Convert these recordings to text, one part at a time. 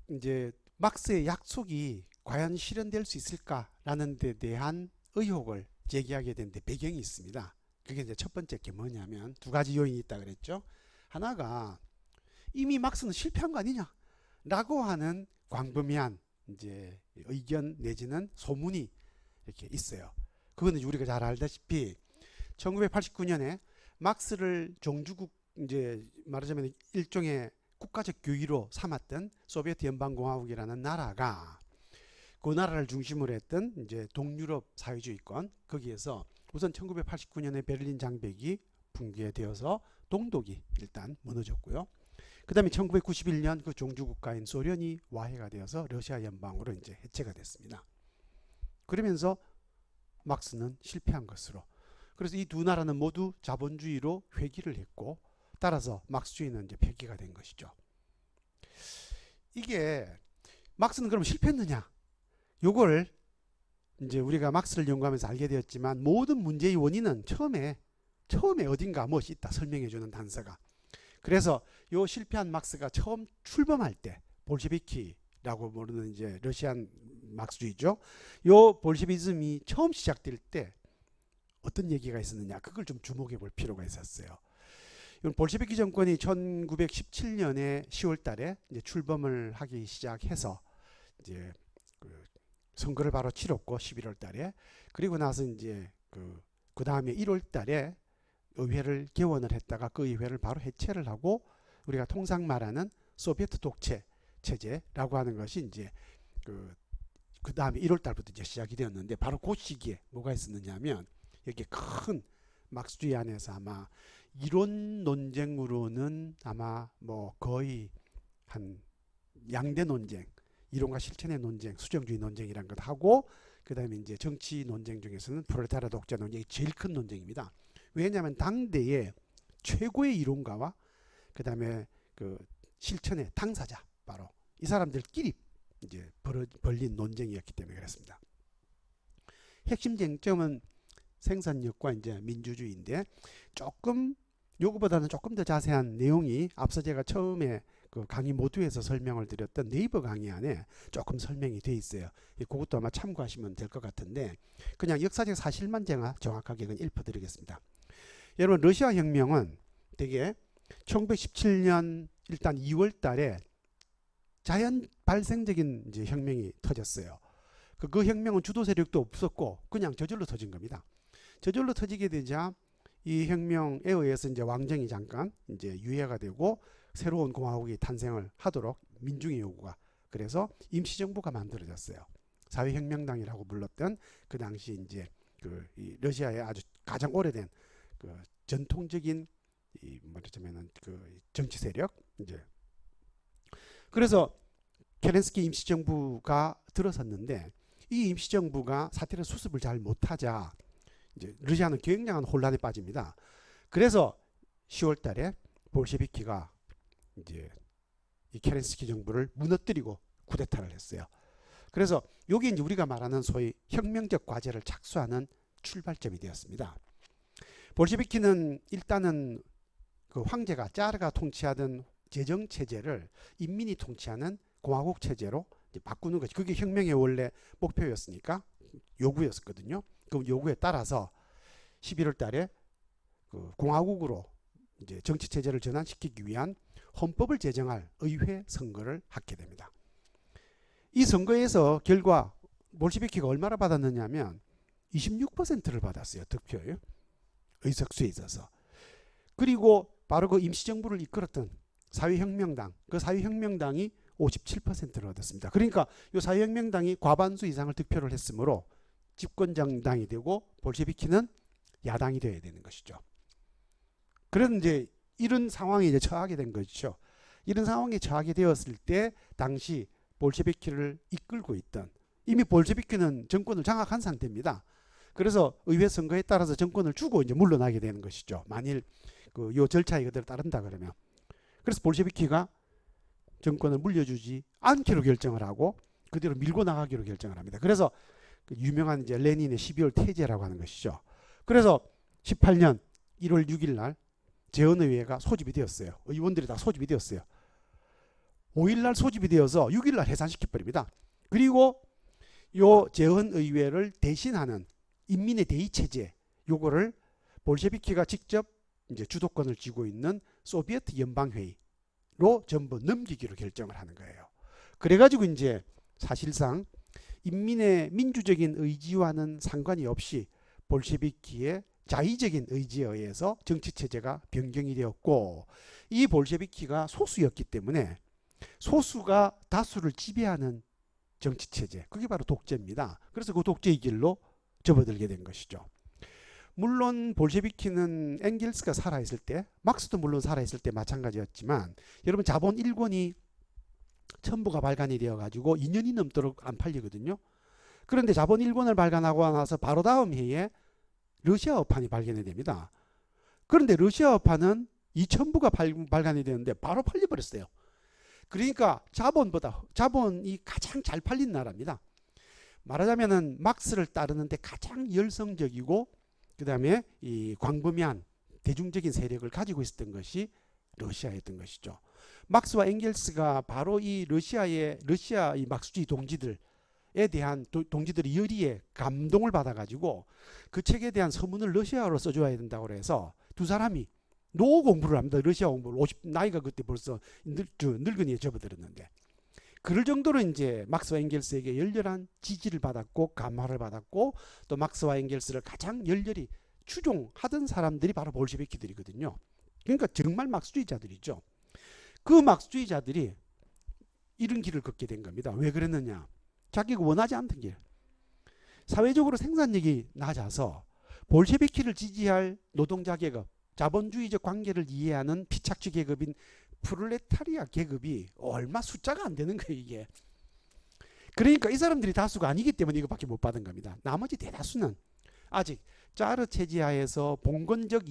이제 막스의 약속이 과연 실현될 수 있을까라는 데 대한 의혹을 제기하게 된 데 배경이 있습니다. 그게 이제 첫 번째 게 뭐냐면 두 가지 요인이 있다 그랬죠. 하나가 이미 막스는 실패한 거 아니냐 라고 하는 광범위한 이제 의견 내지는 소문이 이렇게 있어요. 그거는 우리가 잘 알다시피 1989년에 막스를 종주국 이제 말하자면 일종의 국가적 교의로 삼았던 소비에트 연방공화국이라는 나라가 그 나라를 중심으로 했던 이제 동유럽 사회주의권 거기에서 우선 1989년에 베를린 장벽이 붕괴되어서 동독이 일단 무너졌고요. 그 다음에 1991년 그 종주국가인 소련이 와해가 되어서 러시아 연방으로 이제 해체가 됐습니다. 그러면서 막스는 실패한 것으로. 그래서 이 두 나라는 모두 자본주의로 회귀를 했고 따라서 막스주의는 이제 폐기가 된 것이죠. 이게 막스는 그럼 실패했느냐? 요걸 이제 우리가 막스를 연구하면서 알게 되었지만 모든 문제의 원인은 처음에 어딘가 무엇이 있다 설명해주는 단서가. 그래서 요 실패한 막스가 처음 출범할 때 볼셰비키라고 부르는 이제 러시안 막스주의죠. 요 볼셰비즘이 처음 시작될 때 어떤 얘기가 있었느냐 그걸 좀 주목해 볼 필요가 있었어요. 볼셰비키 정권이 1917년에 10월 달에 이제 출범을 하기 시작해서 이제 선거를 바로 치렀고 11월 달에 그리고 나서 이제 그 다음에 1월 달에 의회를 개원을 했다가 그 의회를 바로 해체를 하고 우리가 통상 말하는 소비에트 독재 체제라고 하는 것이 이제 그 다음에 1월 달부터 이제 시작이 되었는데 바로 그 시기에 뭐가 있었느냐면 여기 큰 막스주의 안에서 아마 이론 논쟁으로는 아마 뭐 거의 한 양대 논쟁, 이론과 실천의 논쟁, 수정주의 논쟁이란 것 하고 그 다음에 이제 정치 논쟁 중에서는 프롤레타리아 독재 논쟁이 제일 큰 논쟁입니다. 왜냐하면 당대의 최고의 이론가와 그 다음에 그 실천의 당사자 바로 이 사람들끼리 이제 벌린 논쟁이었기 때문에 그렇습니다. 핵심 쟁점은 생산력과 이제 민주주의인데 조금 요거보다는 조금 더 자세한 내용이 앞서 제가 처음에 그 강의 모두에서 설명을 드렸던 네이버 강의 안에 조금 설명이 돼 있어요. 그것도 아마 참고하시면 될 것 같은데 그냥 역사적 사실만 제가 정확하게 읊어드리겠습니다. 여러분 러시아 혁명은 되게 1917년 일단 2월 달에 자연 발생적인 이제 혁명이 터졌어요. 그 혁명은 주도 세력도 없었고 그냥 저절로 터진 겁니다. 저절로 터지게 되자 이 혁명에 의해서 이제 왕정이 잠깐 이제 유예가 되고 새로운 공화국이 탄생을 하도록 민중의 요구가 그래서 임시정부가 만들어졌어요. 사회혁명당이라고 불렀던 그 당시 이제 이 러시아의 아주 가장 오래된 전통적인 말하자면은 정치 세력 이제 그래서 케렌스키 임시정부가 들어섰는데 이 임시정부가 사태의 수습을 잘 못하자 이제 러시아는 굉장한 혼란에 빠집니다. 그래서 10월 달에 볼셰비키가 이제 이 케렌스키 정부를 무너뜨리고 쿠데타를 했어요. 그래서 여기 이제 우리가 말하는 소위 혁명적 과제를 착수하는 출발점이 되었습니다. 볼셰비키는 일단은 그 황제가 짜르가 통치하던 재정 체제를 인민이 통치하는 공화국 체제로 이제 바꾸는 거지. 그게 혁명의 원래 목표였으니까 요구였었거든요. 그 요구에 따라서 11월 달에 그 공화국으로 이제 정치 체제를 전환시키기 위한 헌법을 제정할 의회 선거를 하게 됩니다. 이 선거에서 결과 볼셰비키가 얼마나 받았느냐면 26%를 받았어요. 득표요. 의석수에 있어서. 그리고 바로 그 임시정부를 이끌었던 사회혁명당, 그 사회혁명당이 57%를 얻었습니다. 그러니까 이 사회혁명당이 과반수 이상을 득표를 했으므로 집권정당이 되고 볼셰비키는 야당이 되어야 되는 것이죠. 그런 이제 이런 상황에 이제 처하게 된 것이죠. 이런 상황에 처하게 되었을 때 당시 볼셰비키를 이끌고 있던 이미 볼셰비키는 정권을 장악한 상태입니다. 그래서 의회 선거에 따라서 정권을 주고 이제 물러나게 되는 것이죠. 만일 요 절차에 그대로 따른다 그러면. 그래서 볼셰비키가 정권을 물려주지 않기로 결정을 하고 그대로 밀고 나가기로 결정을 합니다. 그래서 유명한 이제 레닌의 12월 태제라고 하는 것이죠. 그래서 18년 1월 6일 날 재헌의회가 소집이 되었어요. 의원들이 다 소집이 되었어요. 5일날 소집이 되어서 6일날 해산시켜 버립니다. 그리고 요 재헌 의회를 대신하는 인민의 대의 체제, 요거를 볼셰비키가 직접 이제 주도권을 쥐고 있는 소비에트 연방회의로 전부 넘기기로 결정을 하는 거예요. 그래가지고 이제 사실상 인민의 민주적인 의지와는 상관이 없이 볼셰비키의 자의적인 의지에 의해서 정치체제가 변경이 되었고, 이 볼셰비키가 소수였기 때문에 소수가 다수를 지배하는 정치체제, 그게 바로 독재입니다. 그래서 그 독재의 길로 접어들게 된 것이죠. 물론 볼셰비키는 엥겔스가 살아있을 때, 막스도 물론 살아있을 때 마찬가지였지만, 여러분 자본 1권이 첨부가 발간이 되어 가지고 2년이 넘도록 안 팔리거든요. 그런데 자본 1권을 발간하고 나서 바로 다음 해에 러시아어판이 발견이 됩니다. 그런데 러시아어판은 이 첨부가 발간이 되는데 바로 팔려버렸어요. 그러니까 자본이 가장 잘 팔린 나라입니다. 말하자면은 막스를 따르는데 가장 열성적이고 그 다음에 이 광범위한 대중적인 세력을 가지고 있었던 것이 러시아였던 것이죠. 막스와 엥겔스가 바로 이 러시아 이 막스주의 동지들에 대한 동지들의 열의에 감동을 받아가지고 그 책에 대한 서문을 러시아어로 써줘야 된다고 해서 두 사람이 노 공부를 합니다. 러시아 공부를. 나이가 그때 벌써 늙은이에 접어들었는데, 그럴 정도로 이제 막스와 엥겔스에게 열렬한 지지를 받았고 감화를 받았고, 또 막스와 엥겔스를 가장 열렬히 추종하던 사람들이 바로 볼셰비키들이거든요. 그러니까 정말 막스주의자들이죠. 그 막스주의자들이 이런 길을 걷게 된 겁니다. 왜 그랬느냐? 자기가 원하지 않던 길. 사회적으로 생산력이 낮아서 볼셰비키를 지지할 노동자 계급, 자본주의적 관계를 이해하는 피착취 계급인 프롤레타리아 계급이 얼마 숫자가 안 되는 거예요, 이게. 그러니까 이 사람들이 다수가 아니기 때문에 이거밖에 못 받은 겁니다. 나머지 대다수는 아직 짜르 체제하에서 봉건적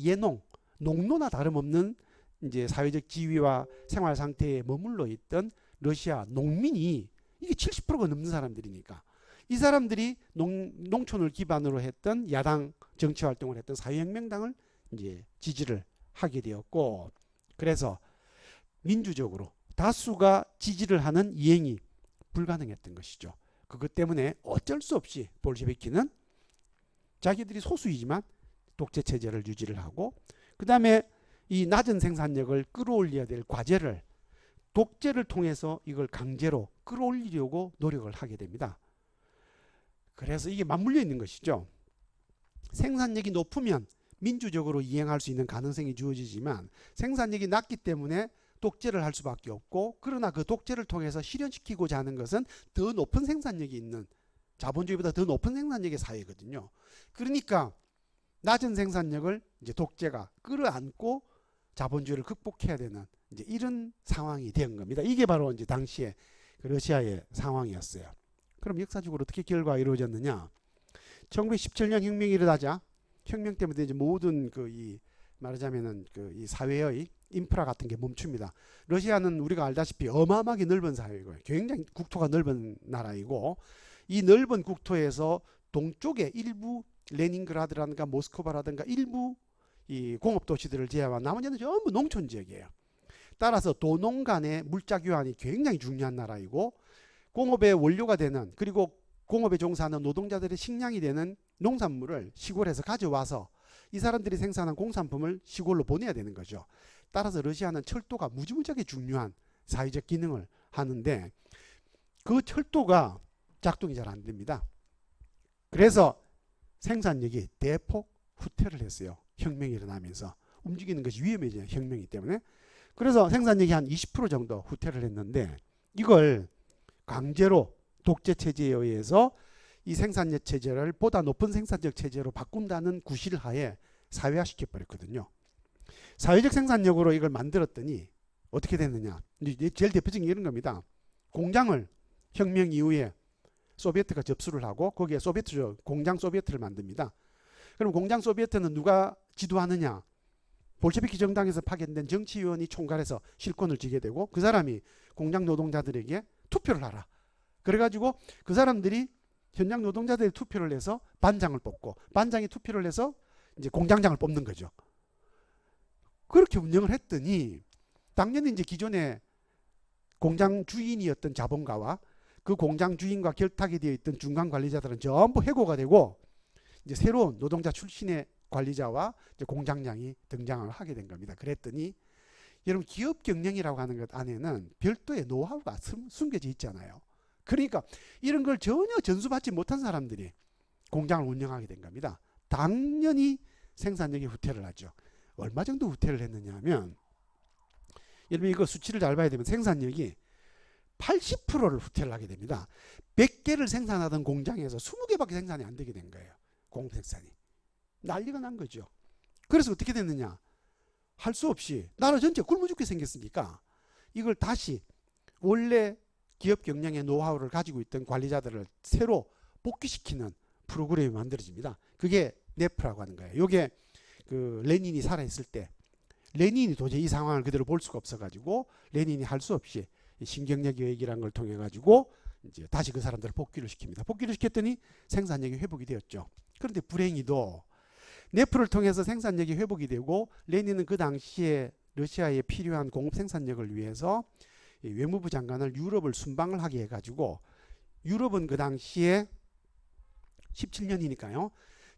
농노나 다름없는 이제 사회적 지위와 생활 상태에 머물러 있던 러시아 농민이, 이게 70%가 넘는 사람들이니까 이 사람들이 농촌을 기반으로 했던 야당 정치 활동을 했던 사회혁명당을 이제 지지를 하게 되었고, 그래서 민주적으로 다수가 지지를 하는 이행이 불가능했던 것이죠. 그것 때문에 어쩔 수 없이 볼셰비키는 자기들이 소수이지만 독재 체제를 유지를 하고, 그 다음에 이 낮은 생산력을 끌어올려야 될 과제를 독재를 통해서 이걸 강제로 끌어올리려고 노력을 하게 됩니다. 그래서 이게 맞물려 있는 것이죠. 생산력이 높으면 민주적으로 이행할 수 있는 가능성이 주어지지만 생산력이 낮기 때문에 독재를 할 수밖에 없고, 그러나 그 독재를 통해서 실현시키고자 하는 것은 더 높은 생산력이 있는, 자본주의보다 더 높은 생산력의 사회거든요. 그러니까 낮은 생산력을 이제 독재가 끌어안고 자본주의를 극복해야 되는 이제 이런 상황이 된 겁니다. 이게 바로 이제 당시에 그 러시아의 상황이었어요. 그럼 역사적으로 어떻게 결과가 이루어졌느냐? 1917년 혁명이 일어나자, 혁명 때문에 이제 모든 말하자면은 이 사회의 인프라 같은 게 멈춥니다. 러시아는 우리가 알다시피 어마어마하게 넓은 사회고요. 굉장히 국토가 넓은 나라이고, 이 넓은 국토에서 동쪽에 일부 레닌그라드라든가 모스크바라든가 일부 이 공업 도시들을 제외한 나머지는 전부 농촌 지역이에요. 따라서 도농 간의 물자 교환이 굉장히 중요한 나라이고, 공업의 원료가 되는, 그리고 공업에 종사하는 노동자들의 식량이 되는 농산물을 시골에서 가져와서 이 사람들이 생산한 공산품을 시골로 보내야 되는 거죠. 따라서 러시아는 철도가 무지무지하게 중요한 사회적 기능을 하는데, 그 철도가 작동이 잘 안 됩니다. 그래서 생산력이 대폭 후퇴를 했어요. 혁명이 일어나면서 움직이는 것이 위험해져요, 혁명이기 때문에. 그래서 생산력이 한 20% 정도 후퇴를 했는데, 이걸 강제로 독재 체제에 의해서 이 생산력 체제를 보다 높은 생산력 체제로 바꾼다는 구실하에 사회화시켜 버렸거든요. 사회적 생산력으로 이걸 만들었더니 어떻게 됐느냐? 제일 대표적인 게 이런 겁니다. 공장을 혁명 이후에 소비에트가 접수를 하고 거기에 공장 소비에트를 만듭니다. 그럼 공장 소비에트는 누가 지도하느냐? 볼셰비키 정당에서 파견된 정치위원이 총괄해서 실권을 쥐게 되고, 그 사람이 공장 노동자들에게 투표를 하라. 그래가지고 그 사람들이 현장 노동자들이 투표를 해서 반장을 뽑고, 반장이 투표를 해서 이제 공장장을 뽑는 거죠. 그렇게 운영을 했더니 당연히 이제 기존에 공장 주인이었던 자본가와 그 공장 주인과 결탁이 되어 있던 중간 관리자들은 전부 해고가 되고 이제 새로운 노동자 출신의 관리자와 이제 공장장이 등장을 하게 된 겁니다. 그랬더니 여러분 기업 경영이라고 하는 것 안에는 별도의 노하우가 숨겨져 있잖아요. 그러니까 이런 걸 전혀 전수받지 못한 사람들이 공장을 운영하게 된 겁니다. 당연히 생산력이 후퇴를 하죠. 얼마 정도 후퇴를 했느냐 하면 여러분 이거 수치를 잘 봐야 되면 생산력이 80%를 후퇴를 하게 됩니다. 100개를 생산하던 공장에서 20개밖에 생산이 안 되게 된 거예요. 공급 생산이. 난리가 난 거죠. 그래서 어떻게 됐느냐. 할 수 없이 나라 전체 굶어 죽게 생겼으니까 이걸 다시 원래 기업 경영의 노하우를 가지고 있던 관리자들을 새로 복귀시키는 프로그램이 만들어집니다. 그게 네프라고 하는 거예요. 이게 그 레닌이 살아있을 때 레닌이 도저히 이 상황을 그대로 볼 수가 없어가지고 레닌이 할 수 없이 신경제 계획이라는 걸 통해 가지고 이제 다시 그 사람들을 복귀를 시킵니다. 복귀를 시켰더니 생산력이 회복이 되었죠. 그런데 불행히도 네프를 통해서 생산력이 회복이 되고 레닌은 그 당시에 러시아에 필요한 공급 생산력을 위해서 외무부 장관을 유럽을 순방을 하게 해가지고 유럽은 그 당시에 17년이니까요.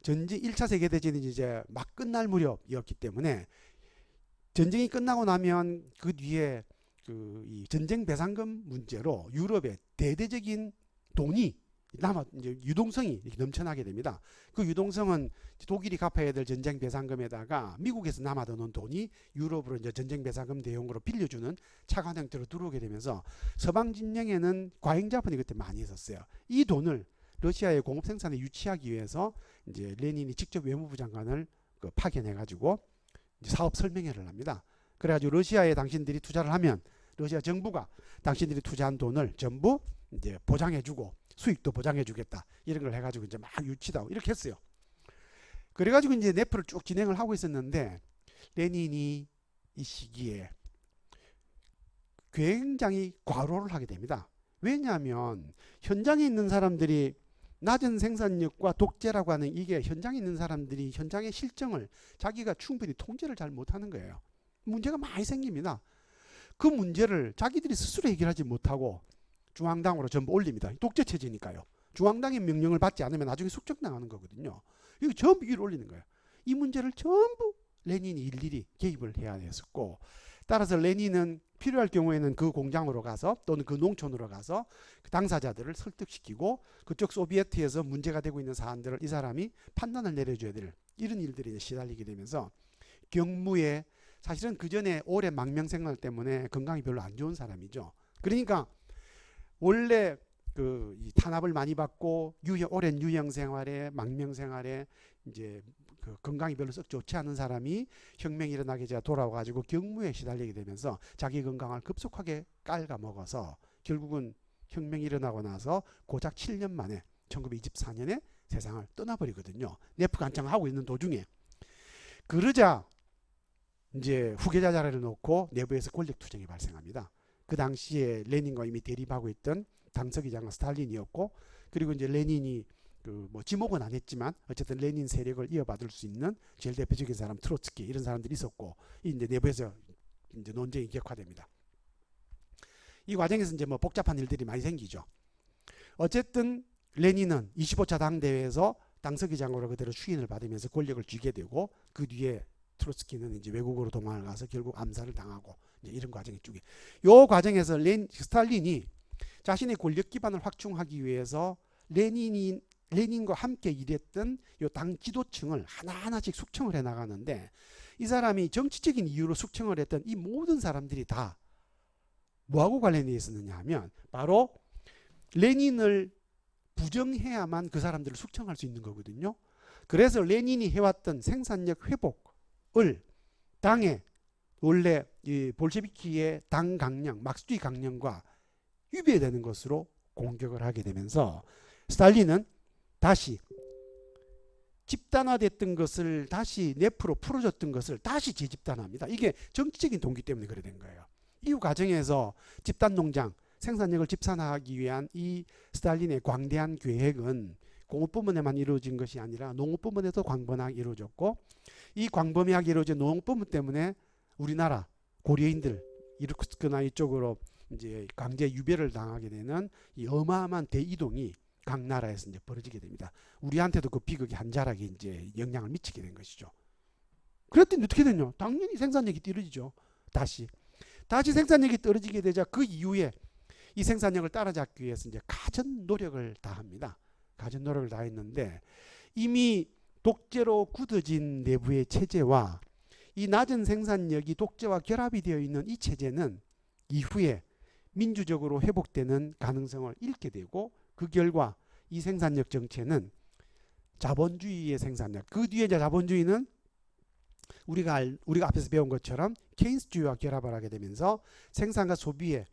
전쟁 1차 세계대전이 이제 막 끝날 무렵이었기 때문에 전쟁이 끝나고 나면 그 뒤에 이 전쟁 배상금 문제로 유럽에 대대적인 돈이 남아 이제 유동성이 이렇게 넘쳐나게 됩니다. 그 유동성은 독일이 갚아야 될 전쟁 배상금에다가 미국에서 남아도는 돈이 유럽으로 이제 전쟁 배상금 대용으로 빌려주는 차관 형태로 들어오게 되면서 서방 진영에는 과잉 자본이 그때 많이 있었어요. 이 돈을 러시아의 공업 생산에 유치하기 위해서 이제 레닌이 직접 외무부 장관을 파견해 가지고 사업 설명회를 합니다. 그래가지고 러시아에 당신들이 투자를 하면 러시아 정부가 당신들이 투자한 돈을 전부 이제 보장해주고 수익도 보장해주겠다 이런 걸 해가지고 이제 막 유치다 이렇게 했어요. 그래가지고 이제 네프를 쭉 진행을 하고 있었는데 레닌이 이 시기에 굉장히 과로를 하게 됩니다. 왜냐하면 현장에 있는 사람들이 낮은 생산력과 독재라고 하는 이게 현장에 있는 사람들이 현장의 실정을 자기가 충분히 통제를 잘 못하는 거예요. 문제가 많이 생깁니다. 그 문제를 자기들이 스스로 해결하지 못하고 중앙당으로 전부 올립니다. 독재 체제니까요. 중앙당의 명령을 받지 않으면 나중에 숙적당하는 거거든요. 이거 전부 위로 올리는 거예요. 이 문제를 전부 레닌이 일일이 개입을 해야 했었고 따라서 레닌은 필요할 경우에는 그 공장으로 가서 또는 그 농촌으로 가서 그 당사자들을 설득시키고 그쪽 소비에트에서 문제가 되고 있는 사안들을 이 사람이 판단을 내려줘야 될 이런 일들이 시달리게 되면서 경무에 사실은 그 전에 오래 망명생활 때문에 건강이 별로 안 좋은 사람이죠. 그러니까 원래 이 탄압을 많이 받고 오랜 유형 생활에 망명 생활에 이제 그 건강이 별로 썩 좋지 않은 사람이 혁명이 일어나게 제가 돌아와가지고 경무에 시달리게 되면서 자기 건강을 급속하게 깔아먹어서 결국은 혁명이 일어나고 나서 고작 7년 만에 1924년에 세상을 떠나버리거든요. 네프가 한창 하고 있는 도중에. 그러자 이제 후계자 자리를 놓고 내부에서 권력 투쟁이 발생합니다. 그 당시에 레닌과 이미 대립하고 있던 당서기장은 스탈린이었고 그리고 이제 레닌이 뭐 지목은 안 했지만 어쨌든 레닌 세력을 이어받을 수 있는 제일 대표적인 사람 트로츠키 이런 사람들이 있었고 이제 내부에서 이제 논쟁이 격화됩니다. 이 과정에서 이제 뭐 복잡한 일들이 많이 생기죠. 어쨌든 레닌은 25차 당대회에서 당서기장으로 그대로 추인을 받으면서 권력을 쥐게 되고 그 뒤에 트로츠키는 이제 외국으로 도망을 가서 결국 암살을 당하고 이제 이런 과정이 쭉. 요 과정에서 스탈린이 자신의 권력 기반을 확충하기 위해서 레닌과 함께 일했던 요 당 지도층을 하나하나씩 숙청을 해 나가는데 이 사람이 정치적인 이유로 숙청을 했던 이 모든 사람들이 다 뭐하고 관련이 있었느냐 하면 바로 레닌을 부정해야만 그 사람들을 숙청할 수 있는 거거든요. 그래서 레닌이 해왔던 생산력 회복을 당의 원래 이 볼셰비키의 당 강령, 막스주의 강령과 위배되는 것으로 공격을 하게 되면서 스탈린은 다시 집단화됐던 것을 다시 네프로 풀어줬던 것을 다시 재집단합니다. 이게 정치적인 동기 때문에 그래 된 거예요. 이 과정에서 집단농장, 생산력을 집산화하기 위한 이 스탈린의 광대한 계획은 공업부문에만 이루어진 것이 아니라 농업부문에도 광범위하게 이루어졌고 이 광범위하게 이루어진 농업부문 때문에 우리나라 고려인들 이르쿠스크나 이쪽으로 이제 강제 유배를 당하게 되는 이 어마어마한 대이동이 각 나라에서 이제 벌어지게 됩니다. 우리한테도 그 비극이 한 자락에 이제 영향을 미치게 된 것이죠. 그랬더니 어떻게 됐냐? 당연히 생산력이 떨어지죠. 다시 생산력이 떨어지게 되자 그 이후에 이 생산력을 따라잡기 위해서 이제 가전 노력을 다합니다. 가전 노력을 다했는데 이미 독재로 굳어진 내부의 체제와 이 낮은 생산력이 독재와 결합이 되어 있는 이 체제는 이후에 민주적으로 회복되는 가능성을 잃게 되고 그 결과 이 생산력 정체는 자본주의의 생산력, 그 뒤에 이제 자본주의는 우리가 앞에서 배운 것처럼 케인스주의와 결합을 하게 되면서 생산과 소비의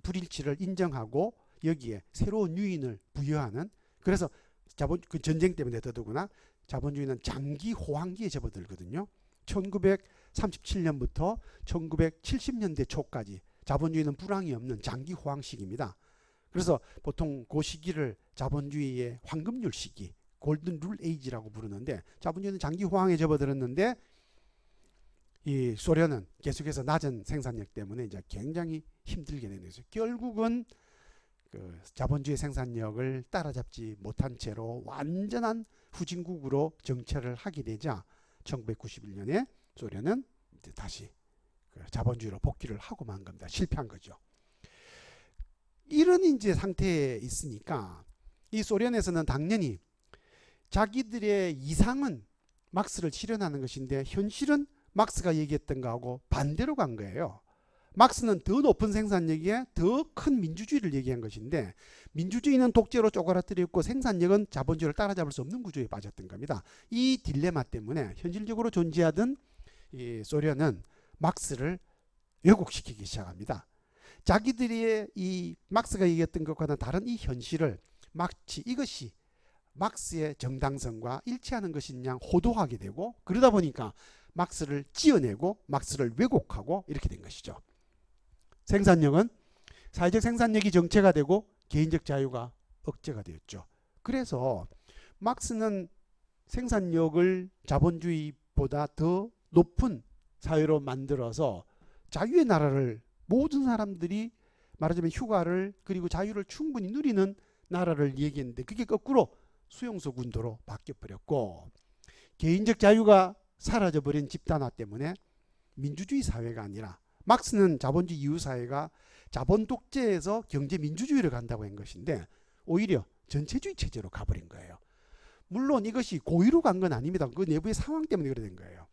불일치를 인정하고 여기에 새로운 유인을 부여하는, 그래서 그 전쟁 때문에 더더구나 자본주의는 장기 호황기에 접어들거든요. 1937년부터 1970년대 초까지 자본주의는 불황이 없는 장기 호황 시기입니다. 그래서 보통 그 시기를 자본주의의 황금률 시기, 골든 룰 에이지라고 부르는데, 자본주의는 장기 호황에 접어들었는데 이 소련은 계속해서 낮은 생산력 때문에 이제 굉장히 힘들게 되는 거죠. 결국은 그 자본주의 생산력을 따라잡지 못한 채로 완전한 후진국으로 정체를 하게 되자 1991년에 소련은 이제 다시 그 자본주의로 복귀를 하고 만 겁니다. 실패한 거죠. 이런 이제 상태에 있으니까 이 소련에서는 당연히 자기들의 이상은 막스를 실현하는 것인데 현실은 막스가 얘기했던 거하고 반대로 간 거예요. 막스는 더 높은 생산력에 더 큰 민주주의를 얘기한 것인데 민주주의는 독재로 쪼그라뜨렸고 생산력은 자본주의를 따라잡을 수 없는 구조에 빠졌던 겁니다. 이 딜레마 때문에 현실적으로 존재하던 이 소련은 막스를 왜곡시키기 시작합니다. 자기들이 이 막스가 얘기했던 것과는 다른 이 현실을 마치 이것이 막스의 정당성과 일치하는 것인 양 호도하게 되고, 그러다 보니까 막스를 찌어내고 막스를 왜곡하고 이렇게 된 것이죠. 생산력은 사회적 생산력이 정체가 되고 개인적 자유가 억제가 되었죠. 그래서 막스는 생산력을 자본주의보다 더 높은 사회로 만들어서 자유의 나라를, 모든 사람들이 말하자면 휴가를 그리고 자유를 충분히 누리는 나라를 얘기했는데 그게 거꾸로 수용소 군도로 바뀌어버렸고, 개인적 자유가 사라져버린 집단화 때문에 민주주의 사회가 아니라 막스는 자본주의 이후 사회가 자본 독재에서 경제 민주주의를 간다고 한 것인데 오히려 전체주의 체제로 가버린 거예요. 물론 이것이 고의로 간 건 아닙니다. 그 내부의 상황 때문에 그래 된 거예요.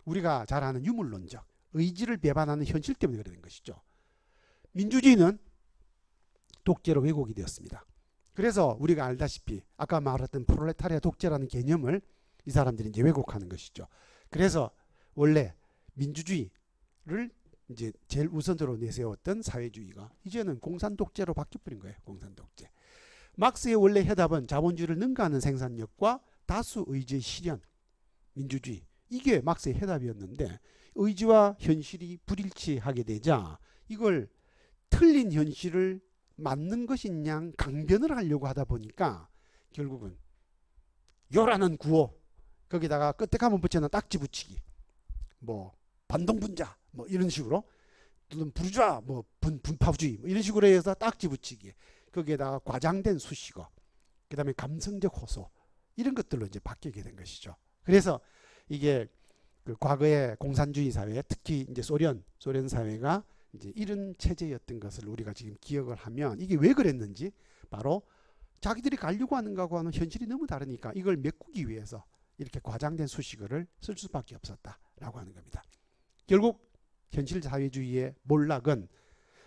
우리가 잘 아는 유물론적 의지를 배반하는 현실 때문에 그래 된 것이죠. 민주주의는 독재로 왜곡이 되었습니다. 그래서 우리가 알다시피 아까 말했던 프롤레타리아 독재라는 개념을 이 사람들이 이제 왜곡하는 것이죠. 그래서 원래 민주주의를 이제 제일 우선으로 내세웠던 사회주의가 이제는 공산독재로 바뀌어버린 거예요. 공산독재. 막스의 원래 해답은 자본주의를 능가하는 생산력과 다수 의지의 실현, 민주주의, 이게 막스의 해답이었는데 의지와 현실이 불일치하게 되자 이걸 틀린 현실을 맞는 것인 양 강변을 하려고 하다 보니까 결국은 요라는 구호, 거기다가 끝에 가면 붙여놓은 딱지 붙이기, 뭐 반동분자 뭐 이런 식으로, 또는 부르주아 뭐 분파주의 뭐 이런 식으로 해서 딱지 붙이기, 거기에다가 과장된 수식어, 그 다음에 감성적 호소, 이런 것들로 이제 바뀌게 된 것이죠. 그래서 이게 그 과거의 공산주의 사회, 특히 이제 소련 사회가 이제 이런 체제였던 것을 우리가 지금 기억을 하면 이게 왜 그랬는지, 바로 자기들이 가려고 하는 거하고는 현실이 너무 다르니까 이걸 메꾸기 위해서 이렇게 과장된 수식어를 쓸 수밖에 없었다라고 하는 겁니다. 결국 현실 사회주의의 몰락은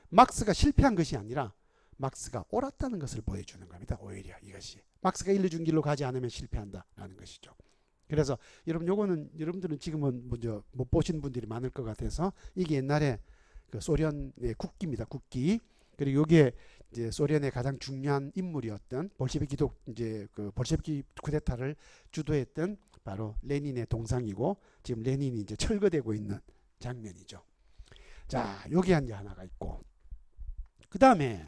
막스가 실패한 것이 아니라 막스가 옳았다는 것을 보여주는 겁니다. 오히려 이것이 막스가 일러준 길로 가지 않으면 실패한다라는 것이죠. 그래서 여러분들은 지금은 먼저 못 보신 분들이 많을 것 같아서 이게 옛날에 그 소련의 국기입니다. 국기. 그리고 이게 이제 소련의 가장 중요한 인물이었던 볼셰비키 쿠데타를 주도했던 바로 레닌의 동상이고, 지금 레닌이 이제 철거되고 있는 장면이죠. 자, 여기 이제 하나가 있고, 그 다음에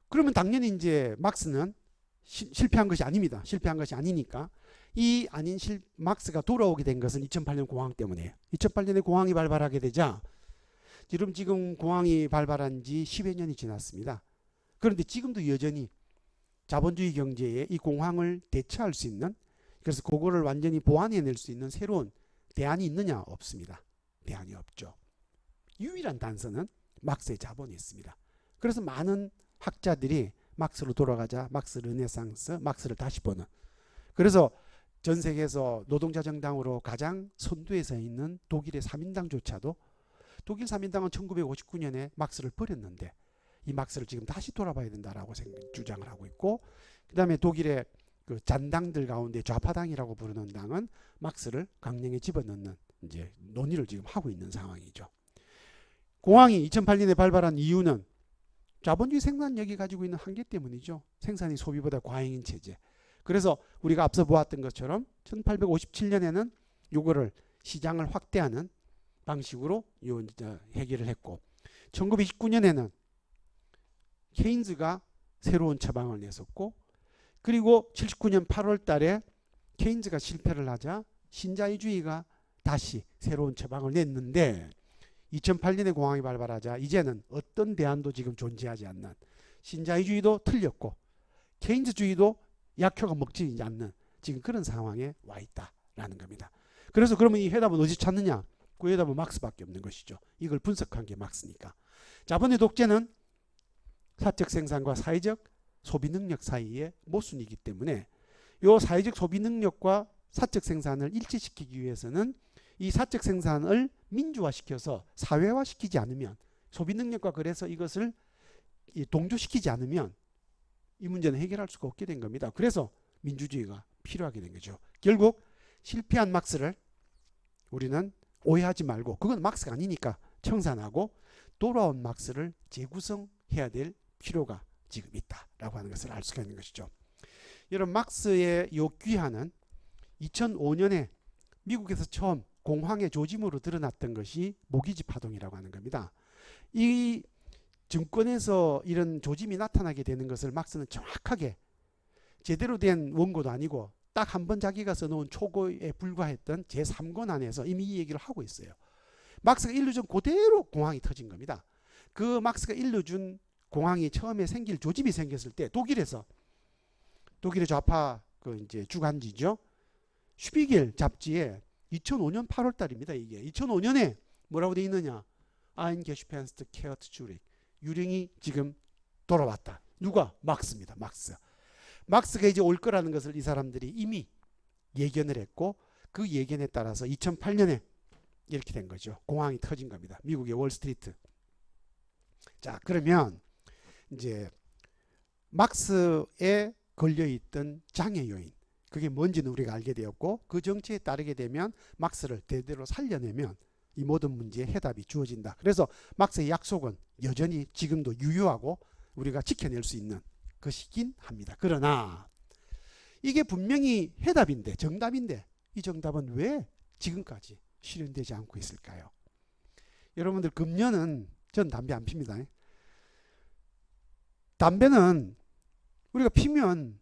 그러면 당연히 이제 막스는 실패한 것이 아닙니다. 실패한 것이 아니니까 이 아닌 막스가 돌아오게 된 것은 2008년 공황 때문이에요. 2008년에 공황이 발발하게 되자 지금 공항이 발발한 지 10여 년이 지났습니다. 그런데 지금도 여전히 자본주의 경제에 이 공항을 대처할 수 있는, 그래서 그거를 완전히 보완해낼 수 있는 새로운 대안이 있느냐? 없습니다. 대안이 없죠. 유일한 단서는 막스의 자본이 있습니다. 그래서 많은 학자들이 막스로 돌아가자, 막스 르네상스, 막스를 다시 보는. 그래서 전 세계에서 노동자 정당으로 가장 선두에 서 있는 독일의 3인당조차도 독일 3인당은 1959년에 막스를 버렸는데 이 막스를 지금 다시 돌아봐야 된다라고 주장을 하고 있고, 그 다음에 독일의 그 잔당들 가운데 좌파당이라고 부르는 당은 막스를 강령에 집어넣는 이제 논의를 지금 하고 있는 상황이죠. 공항이 2008년에 발발한 이유는 자본주의 생산력이 가지고 있는 한계 때문이죠. 생산이 소비보다 과잉인 체제. 그래서 우리가 앞서 보았던 것처럼 1857년에는 요거를 시장을 확대하는 방식으로 해결을 했고, 1929년에는 케인즈가 새로운 처방을 냈었고, 그리고 79년 8월 달에 케인즈가 실패를 하자 신자유주의가 다시 새로운 처방을 냈는데, 2008년에 공항이 발발하자 이제는 어떤 대안도 지금 존재하지 않는, 신자유주의도 틀렸고 케인즈주의도 약효가 먹지 않는 지금 그런 상황에 와 있다라는 겁니다. 그래서 그러면 이 해답은 어디 찾느냐? 그 해답은 막스밖에 없는 것이죠. 이걸 분석한 게 막스니까. 자본의 독재는 사적 생산과 사회적 소비 능력 사이의 모순이기 때문에 이 사회적 소비 능력과 사적 생산을 일치시키기 위해서는 이 사적 생산을 민주화시켜서 사회화시키지 않으면, 소비 능력과 그래서 이것을 동조시키지 않으면 이 문제는 해결할 수가 없게 된 겁니다. 그래서 민주주의가 필요하게 된 거죠. 결국 실패한 막스를 우리는 오해하지 말고, 그건 막스가 아니니까 청산하고 돌아온 막스를 재구성해야 될 필요가 지금 있다라고 하는 것을 알 수가 있는 것이죠. 여러분, 막스의 요 귀환은 2005년에 미국에서 처음 공황의 조짐으로 드러났던 것이 모기지 파동이라고 하는 겁니다. 이 증권에서 이런 조짐이 나타나게 되는 것을 막스는 정확하게 제대로 된 원고도 아니고 딱 한 번 자기가 써놓은 초고에 불과했던 제3권 안에서 이미 이 얘기를 하고 있어요. 막스가 일러준 그대로 공황이 터진 겁니다. 그 막스가 일러준 공황이 처음에 생길 조짐이 생겼을 때 독일에서, 독일의 좌파 그 이제 주간지죠, 슈피겔 잡지에 2005년 8월 달입니다. 이게 2005년에 뭐라고 돼 있느냐? Ein Gespenst kehrt zurück. 유령이 지금 돌아왔다. 누가? 막스입니다. 막스. 막스가 이제 올 거라는 것을 이 사람들이 이미 예견을 했고, 그 예견에 따라서 2008년에 이렇게 된 거죠. 공황이 터진 겁니다. 미국의 월스트리트. 자, 그러면 이제 막스에 걸려있던 장애 요인, 그게 뭔지는 우리가 알게 되었고, 그 정치에 따르게 되면 막스를 대대로 살려내면 이 모든 문제의 해답이 주어진다. 그래서 막스의 약속은 여전히 지금도 유효하고 우리가 지켜낼 수 있는 것이긴 합니다. 그러나 이게 분명히 해답인데, 정답인데, 이 정답은 왜 지금까지 실현되지 않고 있을까요? 여러분들, 금년은 전 담배 안 핍니다. 담배는 우리가 피면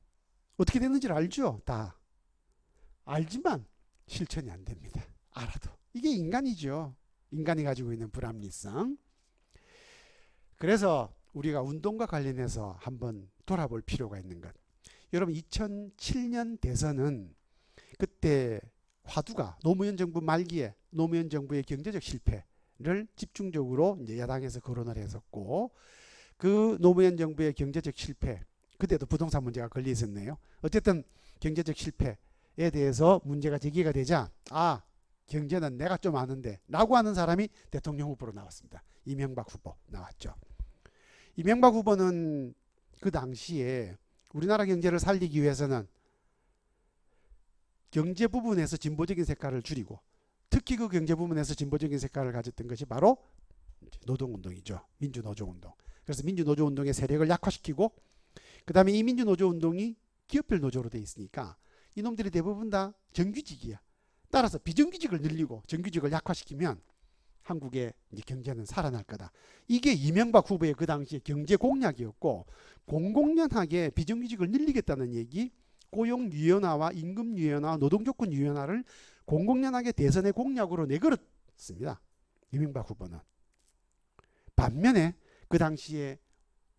어떻게 되는지를 알죠? 다 알지만 실천이 안 됩니다. 알아도. 이게 인간이죠. 인간이 가지고 있는 불합리성. 그래서 우리가 운동과 관련해서 한번 돌아볼 필요가 있는 것. 여러분, 2007년 대선은 그때 화두가 노무현 정부 말기에 노무현 정부의 경제적 실패를 집중적으로 이제 야당에서 거론을 했었고, 그 노무현 정부의 경제적 실패, 그때도 부동산 문제가 걸려 있었네요. 어쨌든 경제적 실패에 대해서 문제가 제기가 되자, 경제는 내가 좀 아는데 라고 하는 사람이 대통령 후보로 나왔습니다. 이명박 후보 나왔죠. 이명박 후보는 그 당시에 우리나라 경제를 살리기 위해서는 경제 부분에서 진보적인 색깔을 줄이고, 특히 그 경제 부분에서 진보적인 색깔을 가졌던 것이 바로 노동운동이죠. 민주노조운동. 그래서 민주노조운동의 세력을 약화시키고, 그 다음에 이 민주노조운동이 기업별 노조로 돼 있으니까 이놈들이 대부분 다 정규직이야. 따라서 비정규직을 늘리고 정규직을 약화시키면 한국의 이제 경제는 살아날 거다. 이게 이명박 후보의 그 당시의 경제 공약이었고, 공공연하게 비정규직을 늘리겠다는 얘기, 고용 유연화와 임금 유연화, 노동조건 유연화를 공공연하게 대선의 공약으로 내걸었습니다. 이명박 후보는. 반면에 그 당시에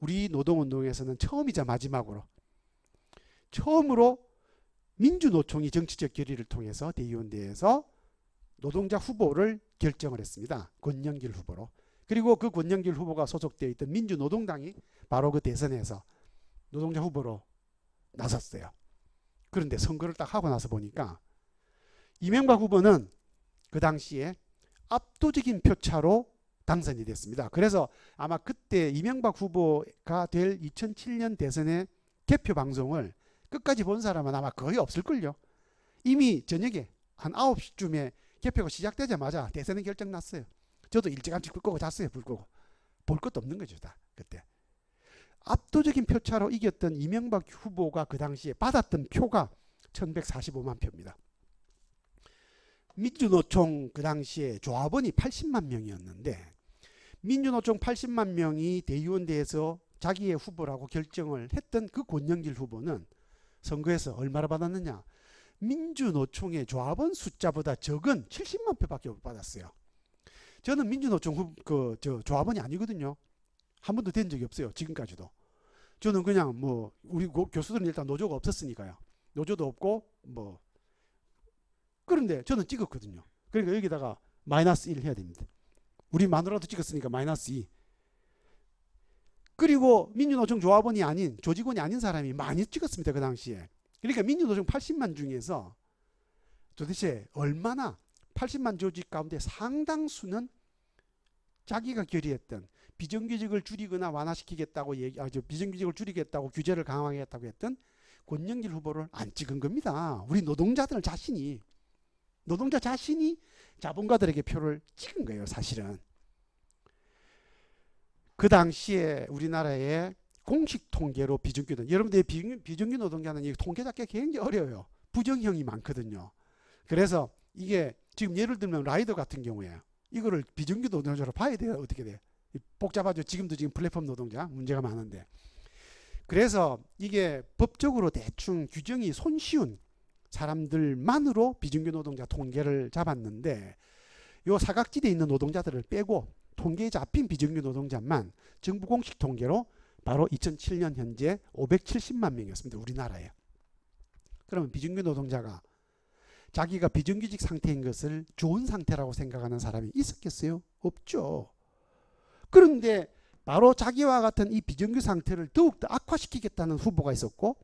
우리 노동운동에서는 처음이자 마지막으로 처음으로 민주노총이 정치적 결의를 통해서 대의원대에서 노동자 후보를 결정을 했습니다. 권영길 후보로. 그리고 그 권영길 후보가 소속되어 있던 민주노동당이 바로 그 대선에서 노동자 후보로 나섰어요. 그런데 선거를 딱 하고 나서 보니까 이명박 후보는 그 당시에 압도적인 표차로 당선이 됐습니다. 그래서 아마 그때 이명박 후보가 될 2007년 대선의 개표 방송을 끝까지 본 사람은 아마 거의 없을걸요. 이미 저녁에 한 9시쯤에 개표가 시작되자마자 대선이 결정났어요. 저도 일찌감치 불 끄고 잤어요. 불 끄고. 볼 것도 없는 거죠. 다 그때. 압도적인 표차로 이겼던 이명박 후보가 그 당시에 받았던 표가 1145만 표입니다. 민주노총 그 당시에 조합원이 80만 명이었는데 민주노총 80만 명이 대의원대에서 자기의 후보라고 결정을 했던 그 권영길 후보는 선거에서 얼마나 받았느냐. 민주노총의 조합원 숫자보다 적은 70만 표밖에 못 받았어요. 저는 민주노총 조합원이 아니거든요. 한 번도 된 적이 없어요. 지금까지도. 저는 그냥 뭐 우리 교수들은 일단 노조가 없었으니까요. 노조도 없고 뭐 그런데 저는 찍었거든요. 그러니까 여기다가 마이너스 1 해야 됩니다. 우리 마누라도 찍었으니까 마이너스 2. 그리고 민주노총 조합원이 아닌 조직원이 아닌 사람이 많이 찍었습니다. 그 당시에. 그러니까 민주노총 80만 중에서 도대체 얼마나 80만 조직 가운데 상당수는 자기가 결의했던 비정규직을 줄이거나 완화시키겠다고 비정규직을 줄이겠다고 규제를 강화하겠다고 했던 권영길 후보를 안 찍은 겁니다. 우리 노동자 자신이 자본가들에게 표를 찍은 거예요. 사실은. 그 당시에 우리나라의 공식 통계로 비정규 여러분들 비정규 노동자는 이 통계 잡기가 굉장히 어려워요. 부정형이 많거든요. 그래서 이게 지금 예를 들면 라이더 같은 경우에 이거를 비정규 노동자로 봐야 돼요. 어떻게 돼요? 복잡하죠. 지금 플랫폼 노동자 문제가 많은데. 그래서 이게 법적으로 대충 규정이 손쉬운 사람들만으로 비정규 노동자 통계를 잡았는데 요 사각지대에 있는 노동자들을 빼고 통계에 잡힌 비정규 노동자만 정부 공식 통계로 바로 2007년 현재 570만 명이었습니다. 우리나라에. 그러면 비정규 노동자가 자기가 비정규직 상태인 것을 좋은 상태라고 생각하는 사람이 있었겠어요? 없죠. 그런데 바로 자기와 같은 이 비정규 상태를 더욱더 악화시키겠다는 후보가 있었고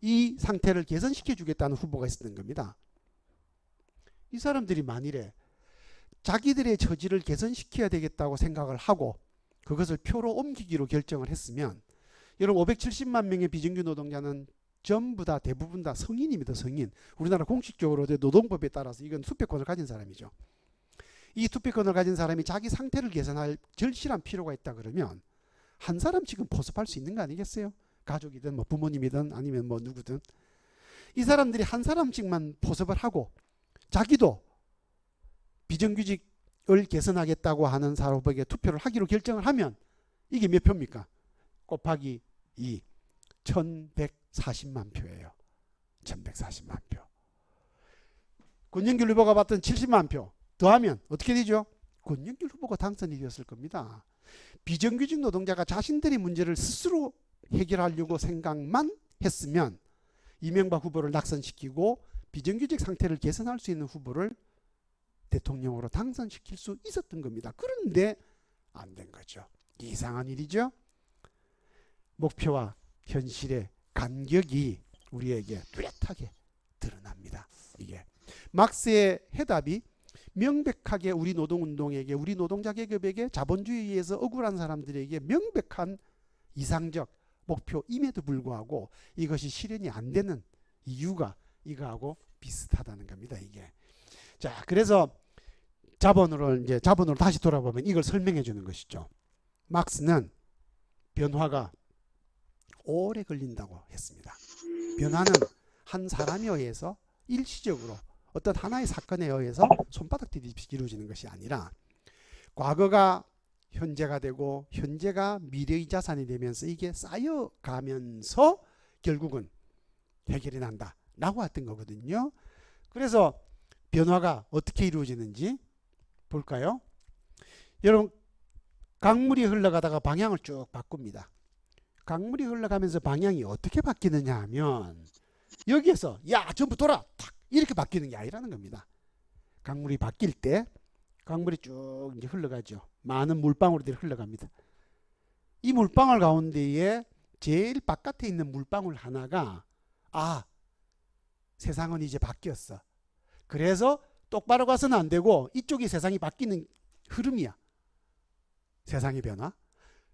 이 상태를 개선시켜 주겠다는 후보가 있었던 겁니다. 이 사람들이 만일에 자기들의 처지를 개선시켜야 되겠다고 생각을 하고 그것을 표로 옮기기로 결정을 했으면 여러분 570만 명의 비정규 노동자는 전부 다 대부분 다 성인입니다. 성인. 우리나라 공식적으로 노동법에 따라서 이건 투표권을 가진 사람이죠. 이 투표권을 가진 사람이 자기 상태를 개선할 절실한 필요가 있다 그러면 한 사람씩은 포섭할 수 있는 거 아니겠어요? 가족이든 뭐 부모님이든 아니면 뭐 누구든 이 사람들이 한 사람씩만 포섭을 하고 자기도 비정규직을 개선하겠다고 하는 사람에게 투표를 하기로 결정을 하면 이게 몇 표입니까? 곱하기 2 1140만 표예요. 1140만 표. 권영길 후보가 받던 70만 표 더하면 어떻게 되죠? 권영길 후보가 당선이 되었을 겁니다. 비정규직 노동자가 자신들의 문제를 스스로 해결하려고 생각만 했으면 이명박 후보를 낙선시키고 비정규직 상태를 개선할 수 있는 후보를 대통령으로 당선시킬 수 있었던 겁니다. 그런데 안 된 거죠. 이상한 일이죠. 목표와 현실의 간격이 우리에게 뚜렷하게 드러납니다. 이게 막스의 해답이 명백하게 우리 노동운동에게 우리 노동자 계급에게 자본주의에서 억울한 사람들에게 명백한 이상적 목표임에도 불구하고 이것이 실현이 안 되는 이유가 이거하고 비슷하다는 겁니다. 이게. 자, 그래서 자본으로 다시 돌아보면 이걸 설명해 주는 것이죠. 막스는 변화가 오래 걸린다고 했습니다. 변화는 한 사람에 의해서 일시적으로 어떤 하나의 사건에 의해서 손바닥 뒤집이 이루어지는 것이 아니라 과거가 현재가 되고 현재가 미래의 자산이 되면서 이게 쌓여가면서 결국은 해결이 난다라고 했던 거거든요. 그래서 변화가 어떻게 이루어지는지 볼까요? 여러분 강물이 흘러가다가 방향을 쭉 바꿉니다. 강물이 흘러가면서 방향이 어떻게 바뀌느냐 하면 여기에서 야 전부 돌아 탁 이렇게 바뀌는 게 아니라는 겁니다. 강물이 바뀔 때 강물이 쭉 이제 흘러가죠. 많은 물방울들이 흘러갑니다. 이 물방울 가운데에 제일 바깥에 있는 물방울 하나가 세상은 이제 바뀌었어. 그래서 똑바로 가서는 안 되고 이쪽이 세상이 바뀌는 흐름이야. 세상의 변화.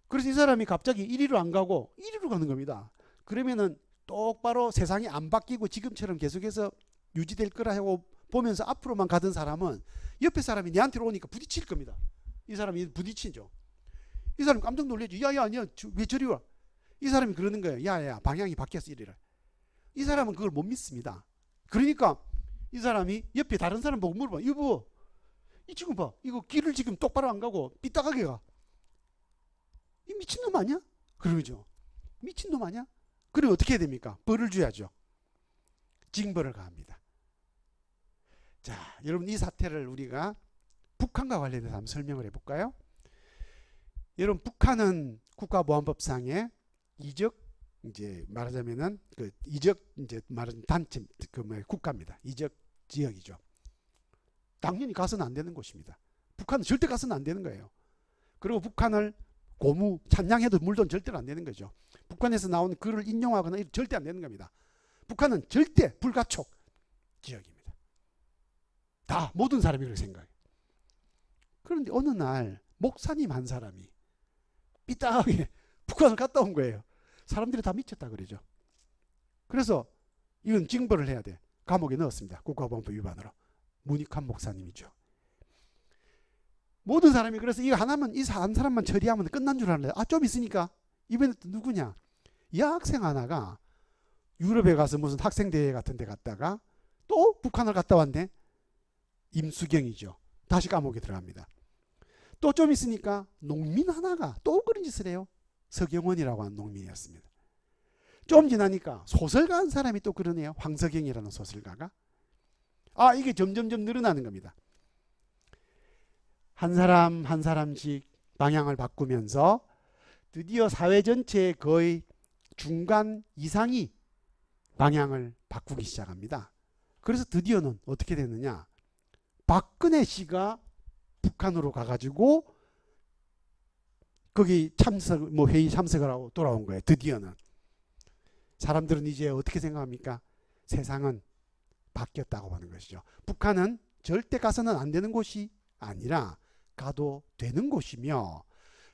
그래서 이 사람이 갑자기 이리로 안 가고 이리로 가는 겁니다. 그러면은 똑바로 세상이 안 바뀌고 지금처럼 계속해서 유지될 거라고 보면서 앞으로만 가던 사람은 옆에 사람이 내한테로 오니까 부딪힐 겁니다. 이 사람이 부딪히죠. 이 사람 깜짝 놀라죠. 야야 왜 저리 와? 이 사람이 그러는 거예요. 야야 방향이 바뀌었어 이래라. 이 사람은 그걸 못 믿습니다. 그러니까 이 사람이 옆에 다른 사람 보고 물어봐. 이거 이 친구 봐. 이거 길을 지금 똑바로 안 가고 삐딱하게 가. 이 미친놈 아니야? 그러죠. 미친놈 아니야? 그럼 어떻게 해야 됩니까? 벌을 줘야죠. 징벌을 가합니다. 자, 여러분 이 사태를 우리가 북한과 관련해서 한번 설명을 해볼까요? 여러분 북한은 국가보안법상에 이적 이제 말하자면은 그 이적 이제 말하는 단체 국가입니다. 이적 지역이죠. 당연히 가서는 안 되는 곳입니다. 북한은 절대 가서는 안 되는 거예요. 그리고 북한을 고무 찬양해도 물론 절대로 안 되는 거죠. 북한에서 나온 글을 인용하거나 절대 안 되는 겁니다. 북한은 절대 불가촉 지역입니다. 다 모든 사람이 그렇게 생각해요. 그런데 어느 날 목사님 한 사람이 삐딱하게 북한을 갔다 온 거예요. 사람들이 다 미쳤다 그러죠. 그래서 이건 징벌을 해야 돼. 감옥에 넣었습니다. 국가보안법 위반으로. 문익환 목사님이죠. 모든 사람이 그래서 이거 하나만 이 한 사람만 처리하면 끝난 줄 알았는데 좀 있으니까 이번에 또 누구냐? 여학생 하나가 유럽에 가서 무슨 학생대회 같은 데 갔다가 또 북한을 갔다 왔네. 임수경이죠. 다시 감옥에 들어갑니다. 또 좀 있으니까 농민 하나가 또 그런 짓을 해요. 서경원이라고 하는 농민이었습니다. 좀 지나니까 소설가 한 사람이 또 그러네요. 황석영이라는 소설가가. 이게 점점점 늘어나는 겁니다. 한 사람 한 사람씩 방향을 바꾸면서 드디어 사회 전체의 거의 중간 이상이 방향을 바꾸기 시작합니다. 그래서 드디어는 어떻게 됐느냐? 박근혜 씨가 북한으로 가가지고 거기 회의 참석을 하고 돌아온 거예요. 드디어는. 사람들은 이제 어떻게 생각합니까? 세상은 바뀌었다고 보는 것이죠. 북한은 절대 가서는 안 되는 곳이 아니라 가도 되는 곳이며